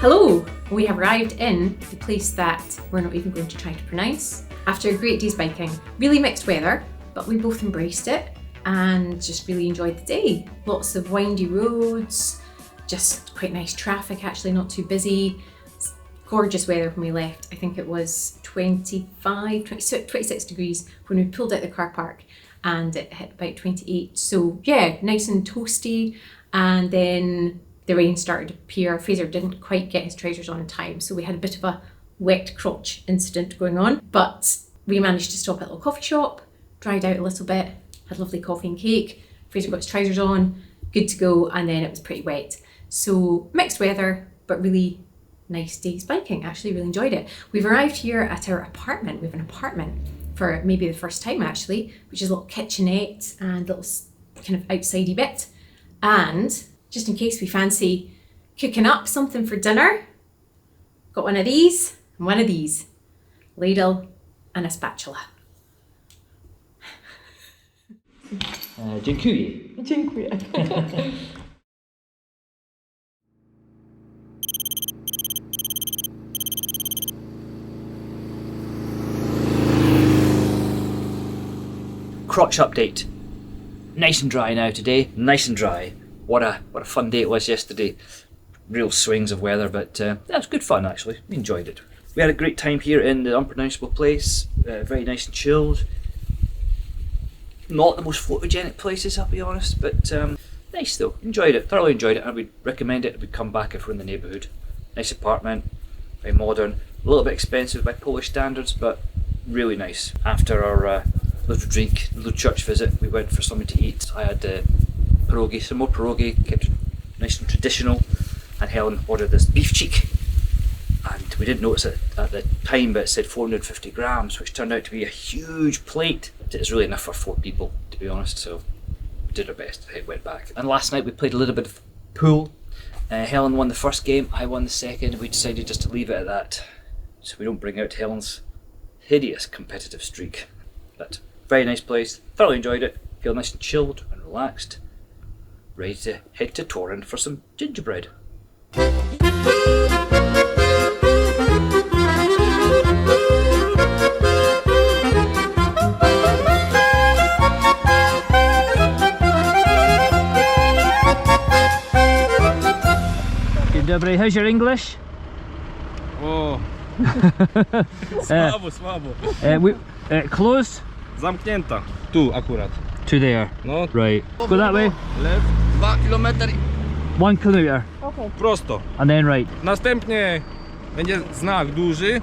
Hello! We have arrived in the place that we're not even going to try to pronounce. After a great day's biking, really mixed weather, but we both embraced it and just really enjoyed the day. Lots of windy roads, just quite nice traffic actually, not too busy. Gorgeous weather when we left. I think it was 26 degrees when we pulled out the car park, and it hit about 28. So yeah, nice and toasty. And then the rain started to appear. Fraser didn't quite get his trousers on in time, so we had a bit of a wet crotch incident going on. But we managed to stop at a little coffee shop, dried out a little bit, had lovely coffee and cake. Fraser got his trousers on, good to go, and then it was pretty wet. So mixed weather, but really nice day's biking. Actually really enjoyed it. We've arrived here at our apartment. We have an apartment for maybe the first time actually, which is a little kitchenette and little kind of outsidey bit. And just in case we fancy cooking up something for dinner, got one of these and one of these. Ladle and a spatula. Dziękuję. Dziękuję. Crotch update. Nice and dry now today. Nice and dry. What a fun day it was yesterday. Real swings of weather, but that was good fun actually. We enjoyed it. We had a great time here in the unpronounceable place. Very nice and chilled. Not the most photogenic places, I'll be honest, but nice though. Enjoyed it. Thoroughly enjoyed it. I would recommend it. We'd come back if we're in the neighbourhood. Nice apartment. Very modern. A little bit expensive by Polish standards, but really nice. After our little drink, little church visit, we went for something to eat. I had pierogi, some more pierogi, kept it nice and traditional, and Helen ordered this beef cheek, and we didn't notice it at the time, but it said 450 grams, which turned out to be a huge plate. It's really enough for 4 people, to be honest, so we did our best. It went back. And last night we played a little bit of pool. Helen won the first game, I won the second. We decided just to leave it at that. so we don't bring out Helen's hideous competitive streak. But very nice place, thoroughly enjoyed it, feel nice and chilled and relaxed, ready to head to Torun for some gingerbread. Dzień dobry, how's your English? O, słabo. Closed? Zamknięta. Tu akurat. To there. No, Right. Go that way. left, 2 kilometry. 1 kilometer. prosto. And then right. Następnie będzie znak duży,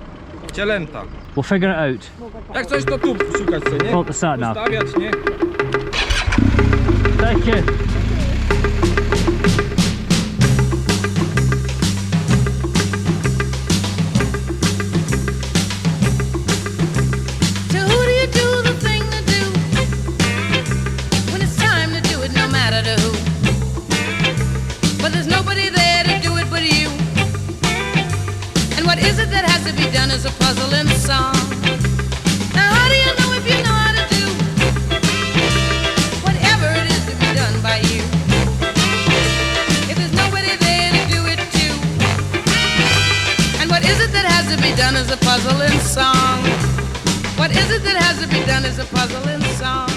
cielęta. We'll figure it out. Jak coś to tu szukać, co nie? Hold the sat nav. Ustawiać, nie? Thank you. To who do you do the thing to do when it's time to do it, no matter to who? But there's nobody there to do it but you. And what is it that has to be done is a puzzle in song. Now how do you know if you know how to do whatever it is to be done by you? If there's nobody there to do it to. And what is it that has to be done is a puzzle in song. What is it that has to be done is a puzzle in song.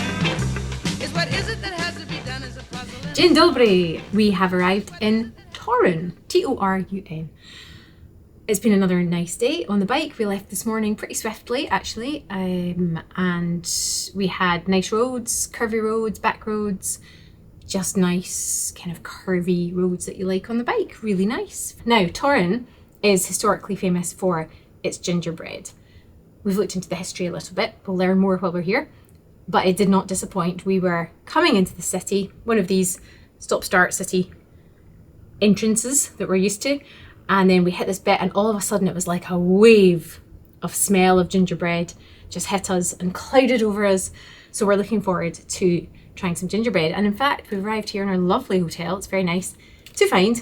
Is what is it that has to be done is a puzzle in Dzień dobry! We have arrived in Torun, Torun. It's been another nice day on the bike. We left this morning pretty swiftly, actually, and we had nice roads, curvy roads, back roads, just nice kind of curvy roads that you like on the bike. Really nice. Now, Torun is historically famous for its gingerbread. We've looked into the history a little bit. We'll learn more while we're here. But it did not disappoint. We were coming into the city, one of these stop-start city entrances that we're used to, and then we hit this bit and all of a sudden it was like a wave of smell of gingerbread just hit us and clouded over us. So we're looking forward to trying some gingerbread. And in fact, we've arrived here in our lovely hotel. It's very nice to find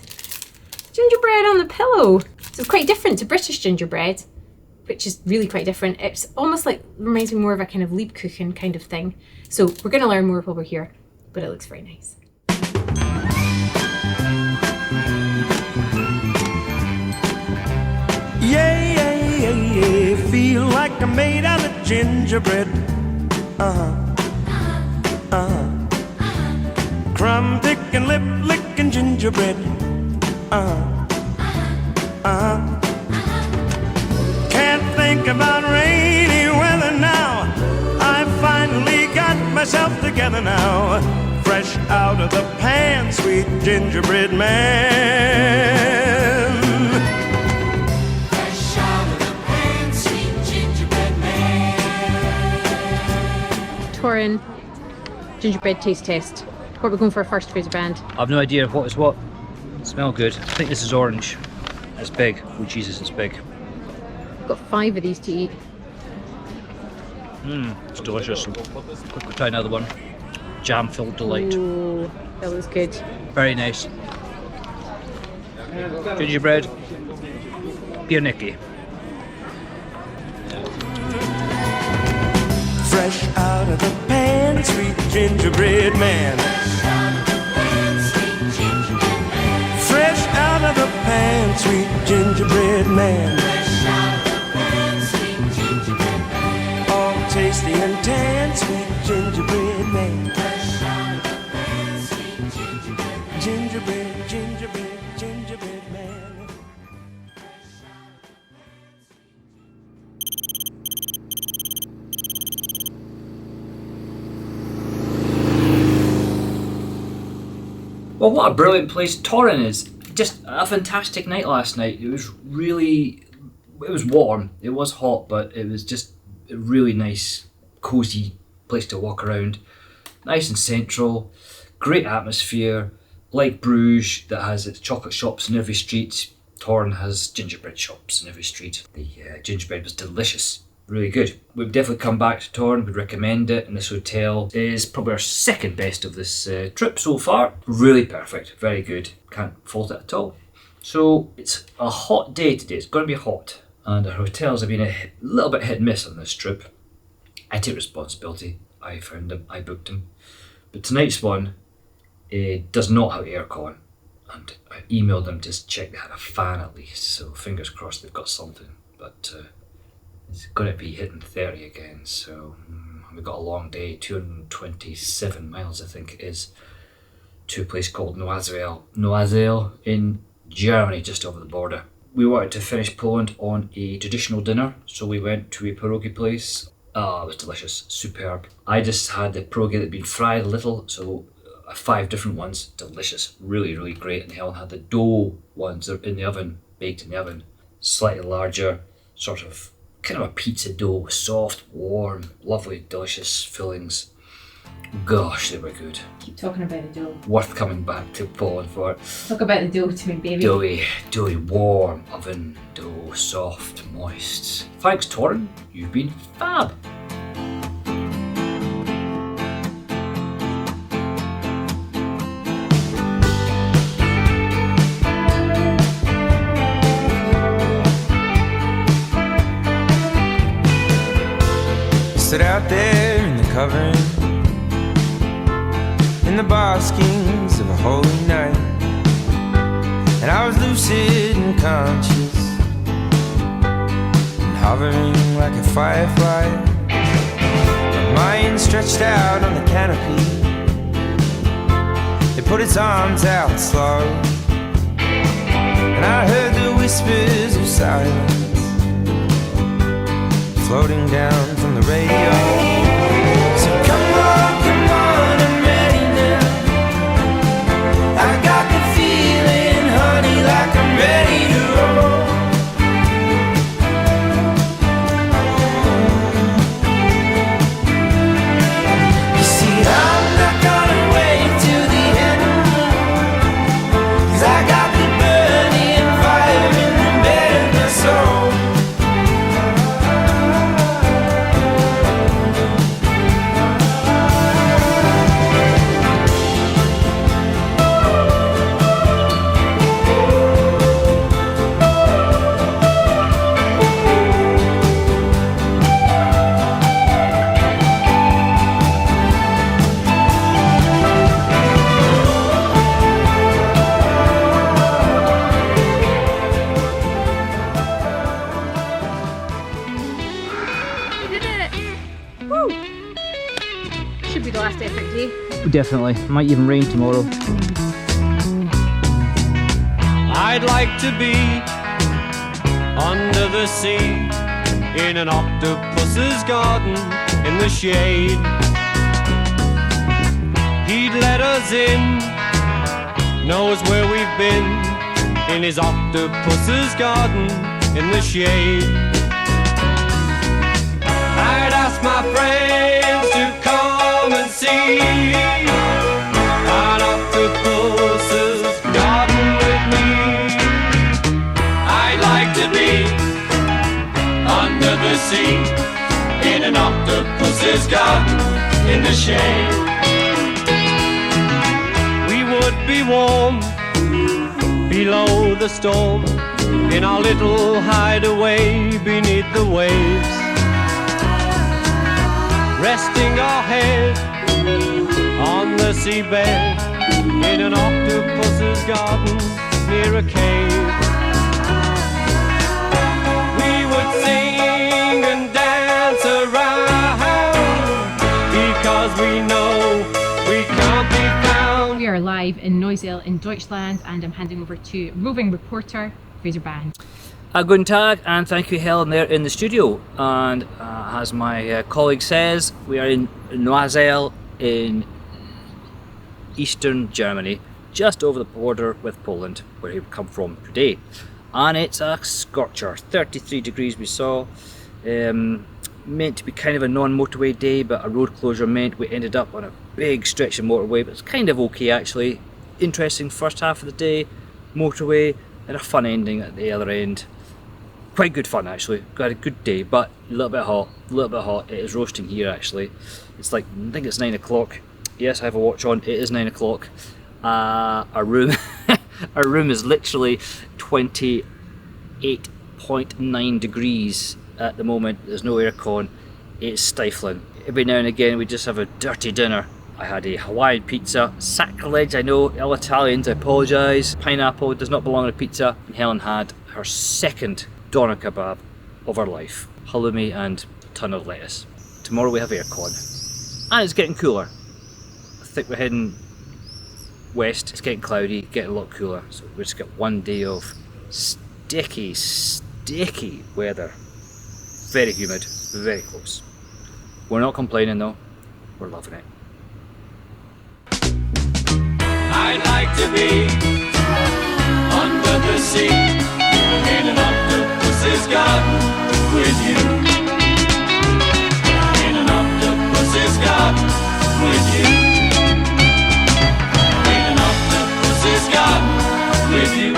gingerbread on the pillow. So it's quite different to British gingerbread, which is really quite different. It's almost like, reminds me more of a kind of Liebkuchen kind of thing. So we're going to learn more while we're here, but it looks very nice. Yeah, yeah, yeah, yeah. Feel like I'm made out of gingerbread. Crumb picking, lip licking gingerbread. Can't think about rainy weather now. I finally got myself together now. Fresh out of the pan, sweet gingerbread man. Fresh out of the pan, sweet gingerbread man. Torun gingerbread taste test. What are we going for first, Fraser Band? I've no idea what is what. Smell good. I think this is orange. It's big. Oh Jesus, it's big. I've got 5 of these to eat. It's delicious. Quick, try another one. Jam-filled delight. Ooh, that was good. Very nice. Gingerbread. Pierniki. Fresh out of the pan, sweet gingerbread man. Fresh out of the pan, sweet gingerbread man. All tasty and tan, sweet gingerbread man. Gingerbread, gingerbread, gingerbread man. Well, what a brilliant place Torun is. Just a fantastic night last night. It was warm. It was hot, but it was just a really nice, cosy place to walk around. Nice and central, great atmosphere. Like Bruges, that has its chocolate shops in every street, Torun has gingerbread shops in every street. The gingerbread was delicious. Really good. We've definitely come back to Torun, we'd recommend it, and this hotel is probably our second best of this trip so far. Really perfect, very good, can't fault it at all. So it's a hot day today, it's going to be hot. and our hotels have been a little bit hit and miss on this trip. I take responsibility. I found them, I booked them. But tonight's one does not have aircon, and I emailed them to check they had a fan at least, so fingers crossed they've got something. But it's going to be hitting 30 again, so we've got a long day, 227 miles I think it is, to a place called Noisel in Germany, just over the border. We wanted to finish Poland on a traditional dinner, so we went to a pierogi place. Oh, it was delicious, superb. I just had the pierogi that had been fried a little, so 5 different ones, delicious, really, really great. And Helen had the dough ones, they're in the oven, baked in the oven, slightly larger, sort of kind of a pizza dough, soft, warm, lovely, delicious fillings. Gosh, they were good. Keep talking about the dough. Worth coming back to Poland for. Talk about the dough to me, baby. Doughy, warm oven dough, soft, moist. Thanks, Torun, you've been fab. Stood out there in the covering, in the baskings of a holy night, and I was lucid and conscious, and hovering like a firefly. My mind stretched out on the canopy, it put its arms out slow, and I heard the whispers of silence floating down from the radio. So come on, I'm ready now. I got the feeling, honey, like I'm ready to roll. You see, I'm not gonna wait till the end, 'cause I got the burning fire in the bed of my soul. Definitely. Might even rain tomorrow. I'd like to be under the sea, in an octopus's garden, in the shade. He'd let us in, knows where we've been, in his octopus's garden, in the shade. I'd ask my friends to come and see an octopus's garden with me. I'd like to be under the sea, in an octopus's garden, in the shade. We would be warm below the storm, in our little hideaway beneath the waves, resting our head on the seabed, in an octopus's garden near a cave. We would sing and dance around, because we know we can't be found. We are live in Noisel in Deutschland, and I'm handing over to roving reporter Fraser Band. Guten Tag, and thank you, Helen, there in the studio. And as my colleague says, we are in Noisel in eastern Germany, just over the border with Poland, where we come from today. And it's a scorcher, 33 degrees we saw. Meant to be kind of a non-motorway day, but a road closure meant we ended up on a big stretch of motorway, but it's kind of okay actually. Interesting first half of the day, motorway, and a fun ending at the other end. Quite good fun actually, got a good day, but a little bit hot, It is roasting here actually. It's like, I think it's 9 o'clock. Yes, I have a watch on, it is 9 o'clock. Our room our room is literally 28 0.9 degrees at the moment. There's no aircon. It's stifling. Every now and again we just have a dirty dinner. I had a Hawaiian pizza. Sacrilege, I know, all Italians, I apologise. Pineapple does not belong on a pizza. And Helen had her second doner kebab of her life. Halloumi and a ton of lettuce. Tomorrow we have aircon. And it's getting cooler. I think we're heading west. It's getting cloudy, getting a lot cooler. So we just got one day of sticky weather. Very humid, very close. We're not complaining though. We're loving it. I'd like to be under the sea in an octopus's garden with you. In an octopus's garden with you. In an octopus's garden with you.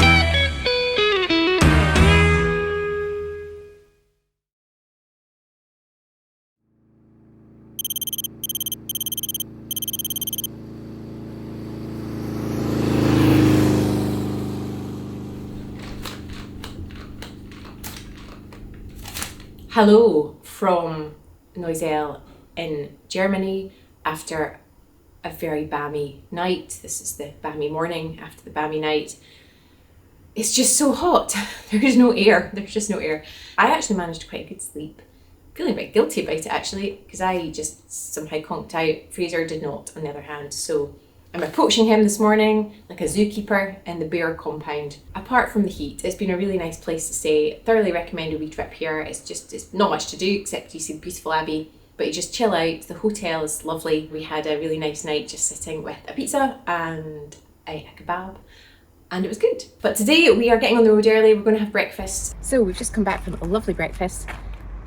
Hello from Newcastle in Germany after a very balmy night. This is the balmy morning after the balmy night. It's just so hot. There's no air. There's just no air. I actually managed quite a good sleep. Feeling a bit guilty about it actually, because I just somehow conked out. Fraser did not, on the other hand. So I'm approaching him this morning like a zookeeper in the bear compound. Apart from the heat, it's been a really nice place to stay. Thoroughly recommend a wee trip here. It's not much to do except you see the beautiful Abbey, but you just chill out. The hotel is lovely. We had a really nice night just sitting with a pizza and a kebab, and it was good. But today we are getting on the road early. We're going to have breakfast. So we've just come back from a lovely breakfast,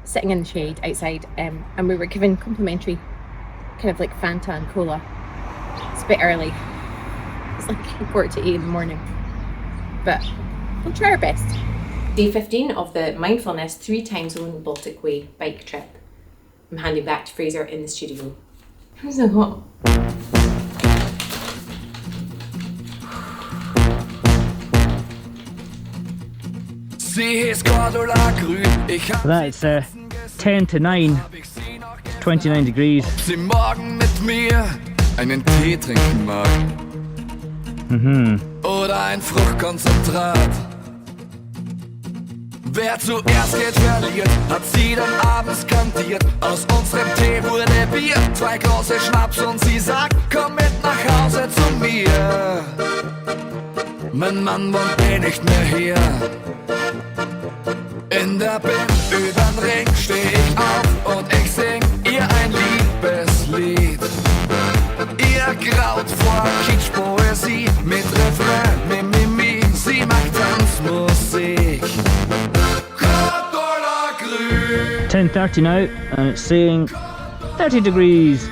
sitting in the shade outside, and we were given complimentary kind of like Fanta and cola. It's a bit early. It's like 7:45 in the morning, but we'll try our best. Day 15 of the Mindfulness 3 time zone Baltic Way bike trip. I'm handing back to Fraser in the studio. It's so hot. That's 10 to 9, 29 degrees. Sie morgen mit mir einen Tee trinken mag. Oder ein Fruchtkonzentrat. Wer zuerst geht, verliert, hat sie dann abends kantiert. Aus unserem Tee wurde Bier, 2 große Schnaps und sie sagt, komm mit nach Hause zu mir. Mein Mann wohnt nicht mehr hier. In der Bin übern Ring steh ich auf und ich sing ihr ein Liebeslied. Ihr graut vor Kitschpoesie mit Refrain, Mimimi, sie macht Tanzmusik. 10:30 now, and it's saying 30 degrees.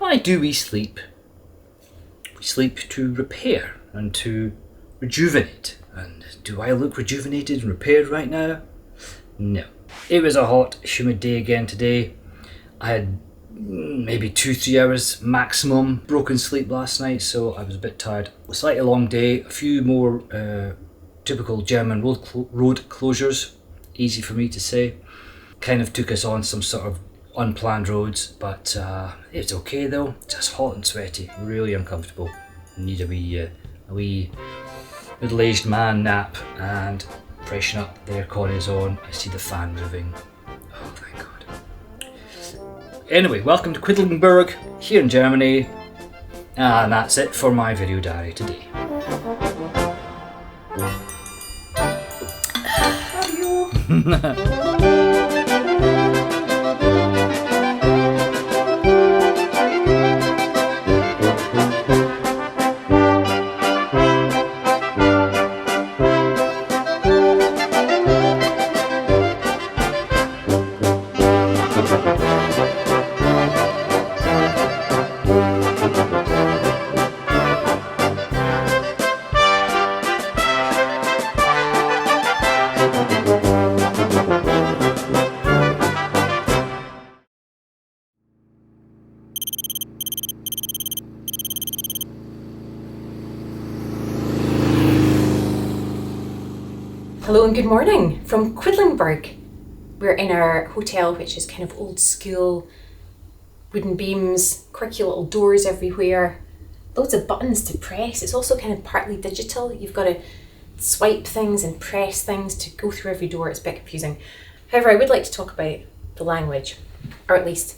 Why do we sleep? We sleep to repair and to rejuvenate. And do I look rejuvenated and repaired right now? No. It was a hot, humid day again today. I had maybe 2-3 hours maximum broken sleep last night, so I was a bit tired. A slightly long day, a few more typical German road closures, easy for me to say. Kind of took us on some sort of unplanned roads, but it's okay though. Just hot and sweaty, really uncomfortable. Need a wee middle-aged man nap and freshen up. The aircon is on. I see the fan moving. Oh, thank God. Anyway, welcome to Quedlinburg here in Germany, and that's it for my video diary today. How are you? Hello and good morning from Quidlinburg. We're in our hotel, which is kind of old school, wooden beams, quirky little doors everywhere, loads of buttons to press. It's also kind of partly digital. You've got to swipe things and press things to go through every door. It's a bit confusing. However, I would like to talk about the language, or at least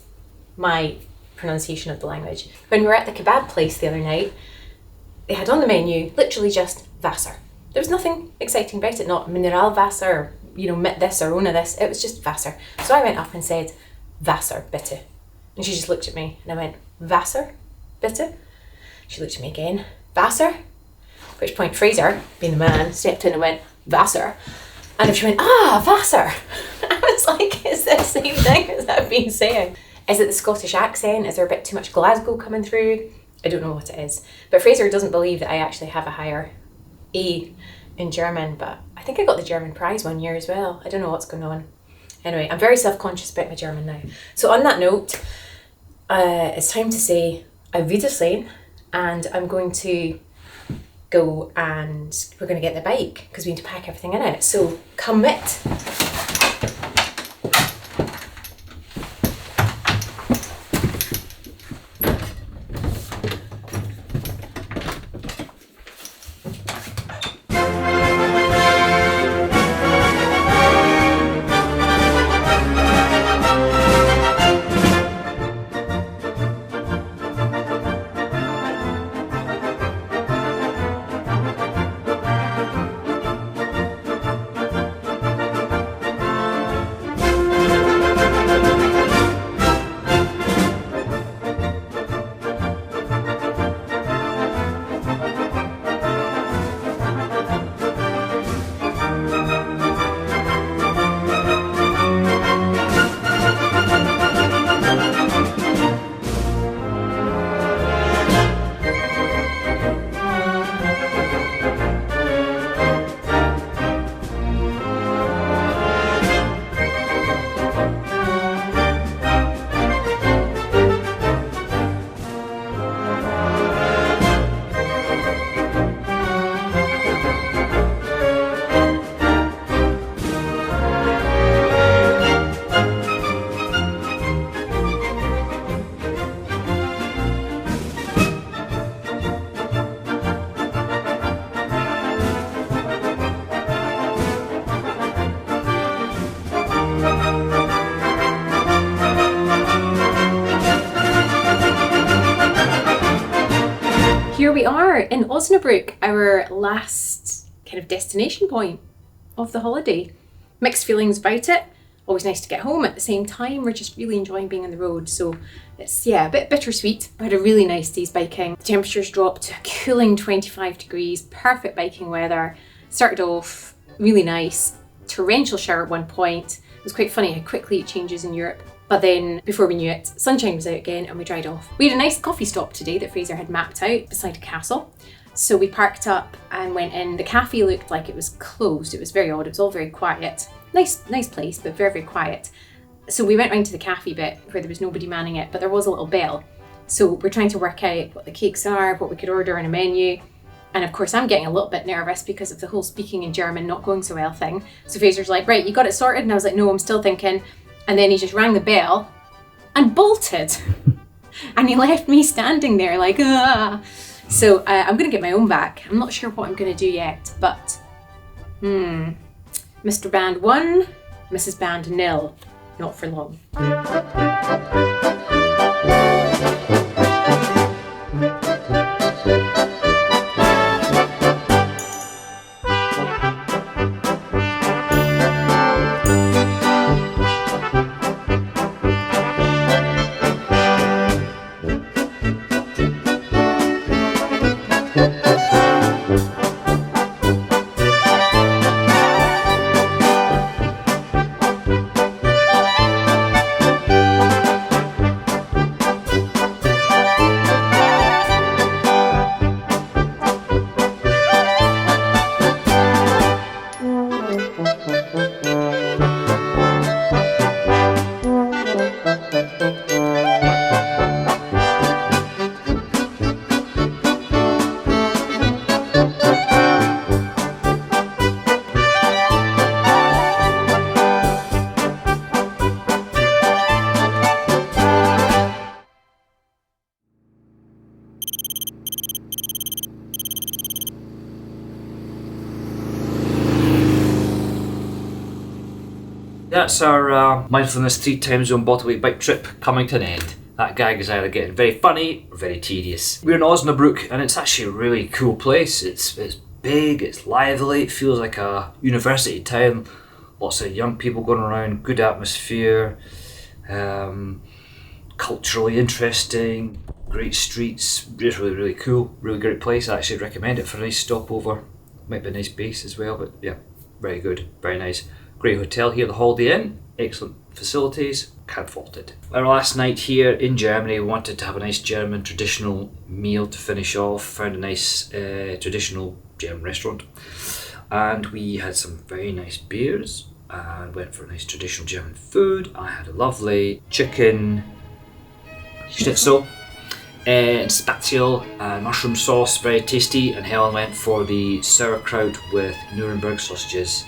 my pronunciation of the language. When we were at the kebab place the other night, they had on the menu literally just Wasser. There was nothing exciting about it, not Mineralwasser or, mit this or ohne this. It was just Wasser. So I went up and said, Wasser, bitte. And she just looked at me and I went, Wasser, bitte? She looked at me again, Wasser? At which point Fraser, being the man, stepped in and went, Wasser. And she went, Wasser. I was like, is that the same thing as I've been saying? Is it the Scottish accent? Is there a bit too much Glasgow coming through? I don't know what it is. But Fraser doesn't believe that I actually have a higher A in German, but I think I got the German prize one year as well. I don't know what's going on. Anyway, I'm very self-conscious about my German now. So on that note, it's time to say Auf Wiedersehen, and I'm going to go and we're going to get the bike because we need to pack everything in it. So come mit! Here we are in Osnabruck, our last kind of destination point of the holiday. Mixed feelings about it. Always nice to get home. At the same time, we're just really enjoying being on the road. So it's, a bit bittersweet. We had a really nice day's biking. The temperatures dropped to a cooling 25 degrees. Perfect biking weather. Started off really nice. Torrential shower at one point. It was quite funny how quickly it changes in Europe. But then, before we knew it, sunshine was out again and we dried off. We had a nice coffee stop today that Fraser had mapped out beside a castle. So we parked up and went in. The cafe looked like it was closed. It was very odd. It was all very quiet. Nice place, but very, very quiet. So we went round to the cafe bit where there was nobody manning it, but there was a little bell. So we're trying to work out what the cakes are, what we could order in a menu. And of course, I'm getting a little bit nervous because of the whole speaking in German not going so well thing. So Fraser's like, right, you got it sorted? And I was like, no, I'm still thinking. And then he just rang the bell and bolted. And he left me standing there like, ah. So I'm going to get my own back. I'm not sure what I'm going to do yet, but Mr. Band 1, Mrs. Band 0, not for long. that's our mindfulness 3 time zone Baltic bike trip coming to an end. That gag is either getting very funny or very tedious. We're in Osnabruck and it's actually a really cool place. It's big, it's lively, it feels like a university town. Lots of young people going around, good atmosphere, culturally interesting, great streets, just really cool, really great place. I actually recommend it for a nice stopover. Might be a nice base as well, but yeah, very good, very nice. Great hotel here, the Holiday Inn, excellent facilities, can't fault it. Our last night here in Germany, we wanted to have a nice German traditional meal to finish off. Found a nice traditional German restaurant, and we had some very nice beers and went for a nice traditional German food. I had a lovely chicken schnitzel and spatzel and mushroom sauce, very tasty, and Helen went for the sauerkraut with Nuremberg sausages,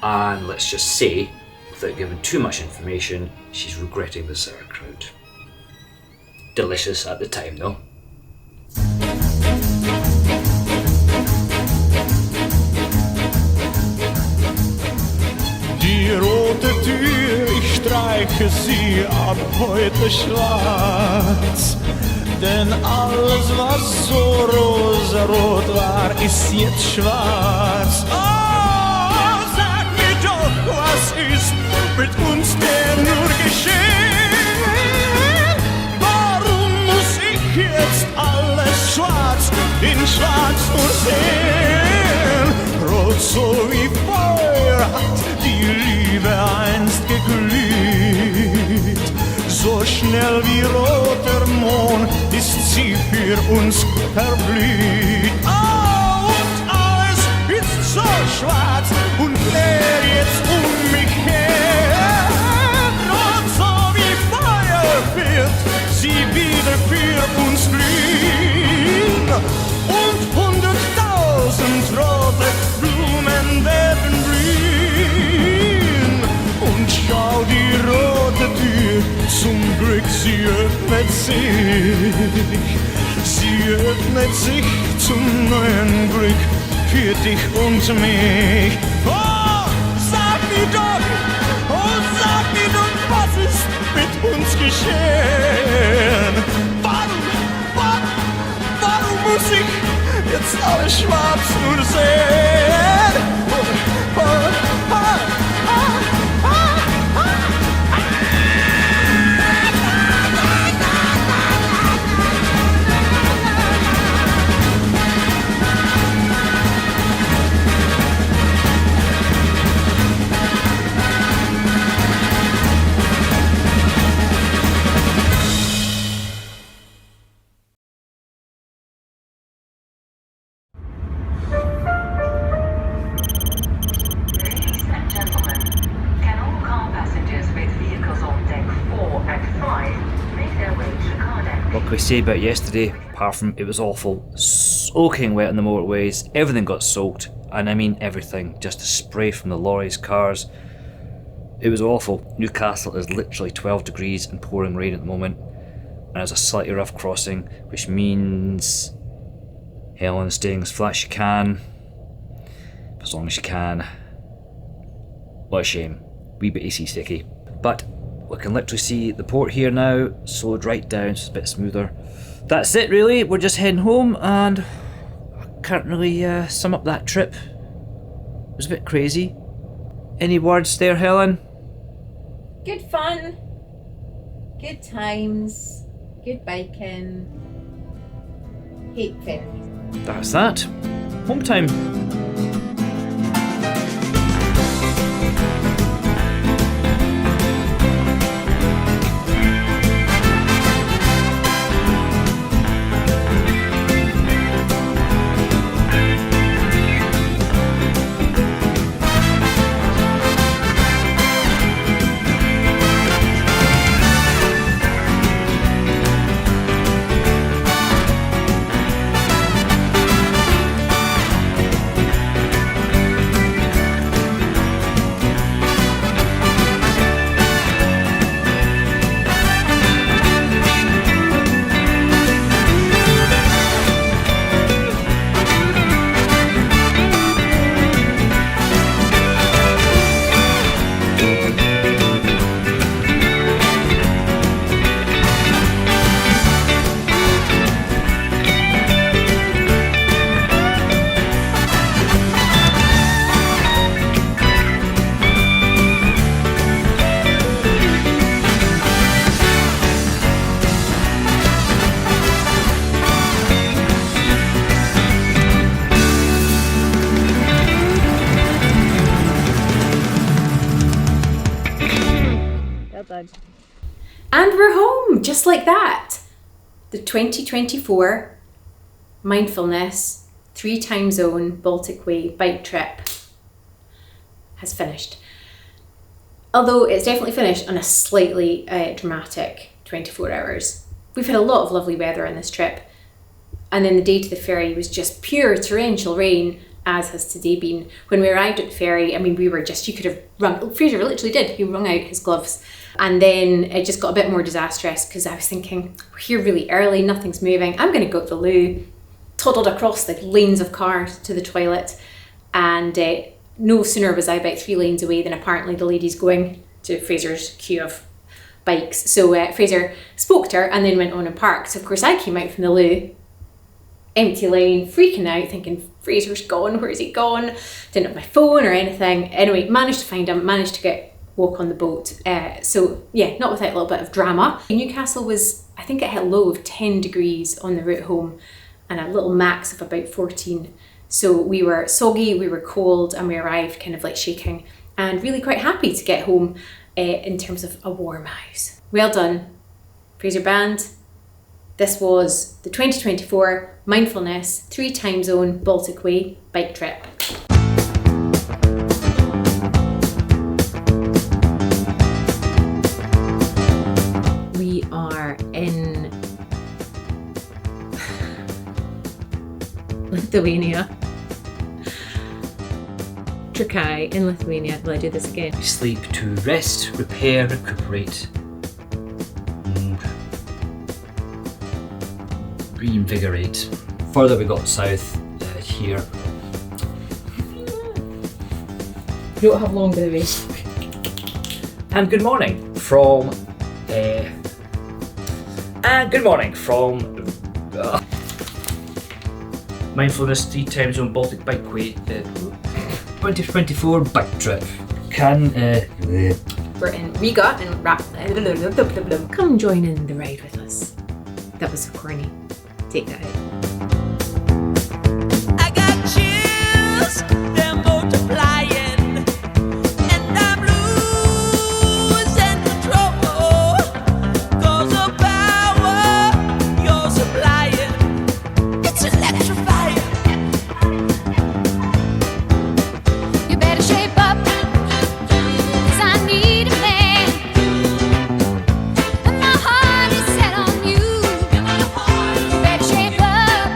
and let's just say, without giving too much information, she's regretting the sauerkraut. Delicious at the time though. Die rote Tür, ich streiche sie ab heute schwarz. Denn alles, was so rosarot war, ist jetzt schwarz. Oh, sag mir doch, was ist mit uns denn nur geschehen? Warum muss ich jetzt alles schwarz in schwarz nur sehen? Rot so wie Feuer hat die Liebe einst geglüht. So schnell wie roter Mond ist sie für uns verblüht. Oh, und alles ist so schwarz und leer jetzt mich her. Und so wie Feuer wird sie wieder für uns glühen. Und 100.000 rote Blumen werden blühen. Und schau, die rote Tür, zum Glück, sie öffnet sich. Sie öffnet sich zum neuen Glück für dich und mich. Oh, sag mir doch, was ist mit uns geschehen? Warum muss ich jetzt alles schwarz nur sehen? What can we say about yesterday, apart from it was awful, soaking wet on the motorways, everything got soaked, and I mean everything, just the spray from the lorries, cars. It was awful. Newcastle is literally 12 degrees and pouring rain at the moment, and it's a slightly rough crossing, which means Helen's staying as flat as she can, for as long as she can. What a shame. Wee bit AC sticky. But we can literally see the port here now, slowed right down, so it's a bit smoother. That's it really, we're just heading home, and I can't really sum up that trip. It was a bit crazy. Any words there, Helen? Good fun, good times, good biking, hate ferries. That's that. Home time. Boom! Just like that. The 2024 Mindfulness 3 time zone Baltic Way bike trip has finished. Although it's definitely finished on a slightly dramatic 24 hours. We've had a lot of lovely weather on this trip, and then the day to the ferry was just pure torrential rain, as has today been. When we arrived at the ferry, I mean, we were just, you could have wrung, Fraser literally did, he wrung out his gloves. And then it just got a bit more disastrous because I was thinking, we're here really early, nothing's moving, I'm going to go to the loo. Toddled across the lanes of cars to the toilet, and no sooner was I about 3 lanes away than apparently the lady's going to Fraser's queue of bikes. So Fraser spoke to her and then went on and parked. So of course I came out from the loo, empty lane, freaking out, thinking Fraser's gone, where's he gone? Didn't have my phone or anything. Anyway, managed to find him, managed to walk on the boat. So yeah, not without a little bit of drama. Newcastle was, I think it hit a low of 10 degrees on the route home and a little max of about 14. So we were soggy, we were cold, and we arrived kind of like shaking, and really quite happy to get home in terms of a warm house. Well done, Fraser Band. This was the 2024 Mindfulness 3 time zone Baltic Way bike trip. We are in Lithuania. Trakai in Lithuania. Will I do this again? We sleep to rest, repair, recuperate, reinvigorate. Further we got south here. You don't have long, by the way. And good morning from Mindfulness 3 time zone Baltic Bikeway 2024 bike trip. We're in Riga and come join in the ride with us. That was so corny. Take that out. I got chills, they're multiplying, and I'm losing control. 'Cause the power you're supplying, it's electrifying. You better shape up, 'cause I need a man, and my heart is set on you. You better shape up,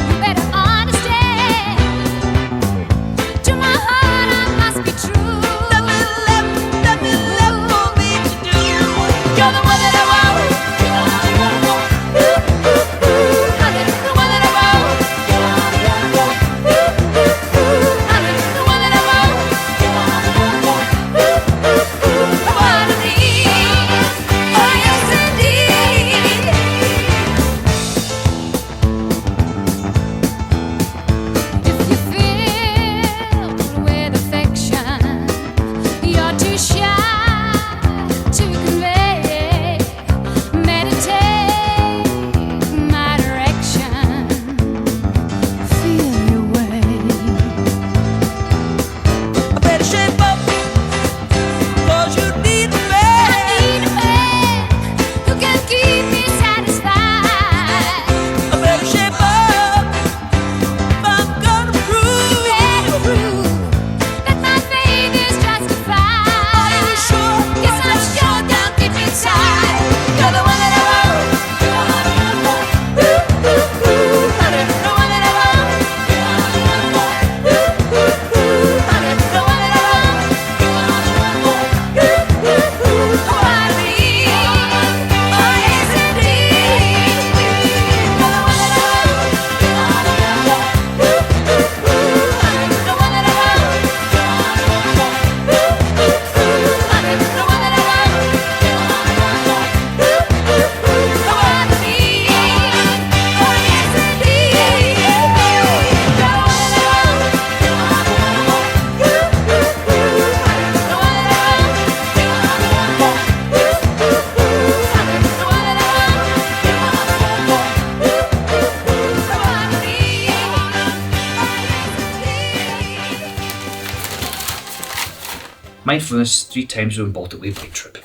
you better understand. To my heart I must be true. Nothing left for me to do. You're the one that I want. Honey, the one that I want. Honey, the one that I want. The one I need. Oh yes indeed. If you filled with affection, you're too shy to convey. Meditate my direction. Feel your way. I better shape up, 'cause you need a man. I need a man who can keep me satisfied. I better shape up if I'm gonna prove that my faith is justified. Are you sure? Yes, I'm sure down deep inside. You're the one that I want. Honey, the one that I want. Honey, the one that I want. The one I need. Oh yes indeed. You're the one that I want. Honey, the one that I want. Honey, the one that I want. The one I need. Oh yes indeed. You're the one that I want. The one that I want. Mindfulness 3 time zone Baltic Way bike trip.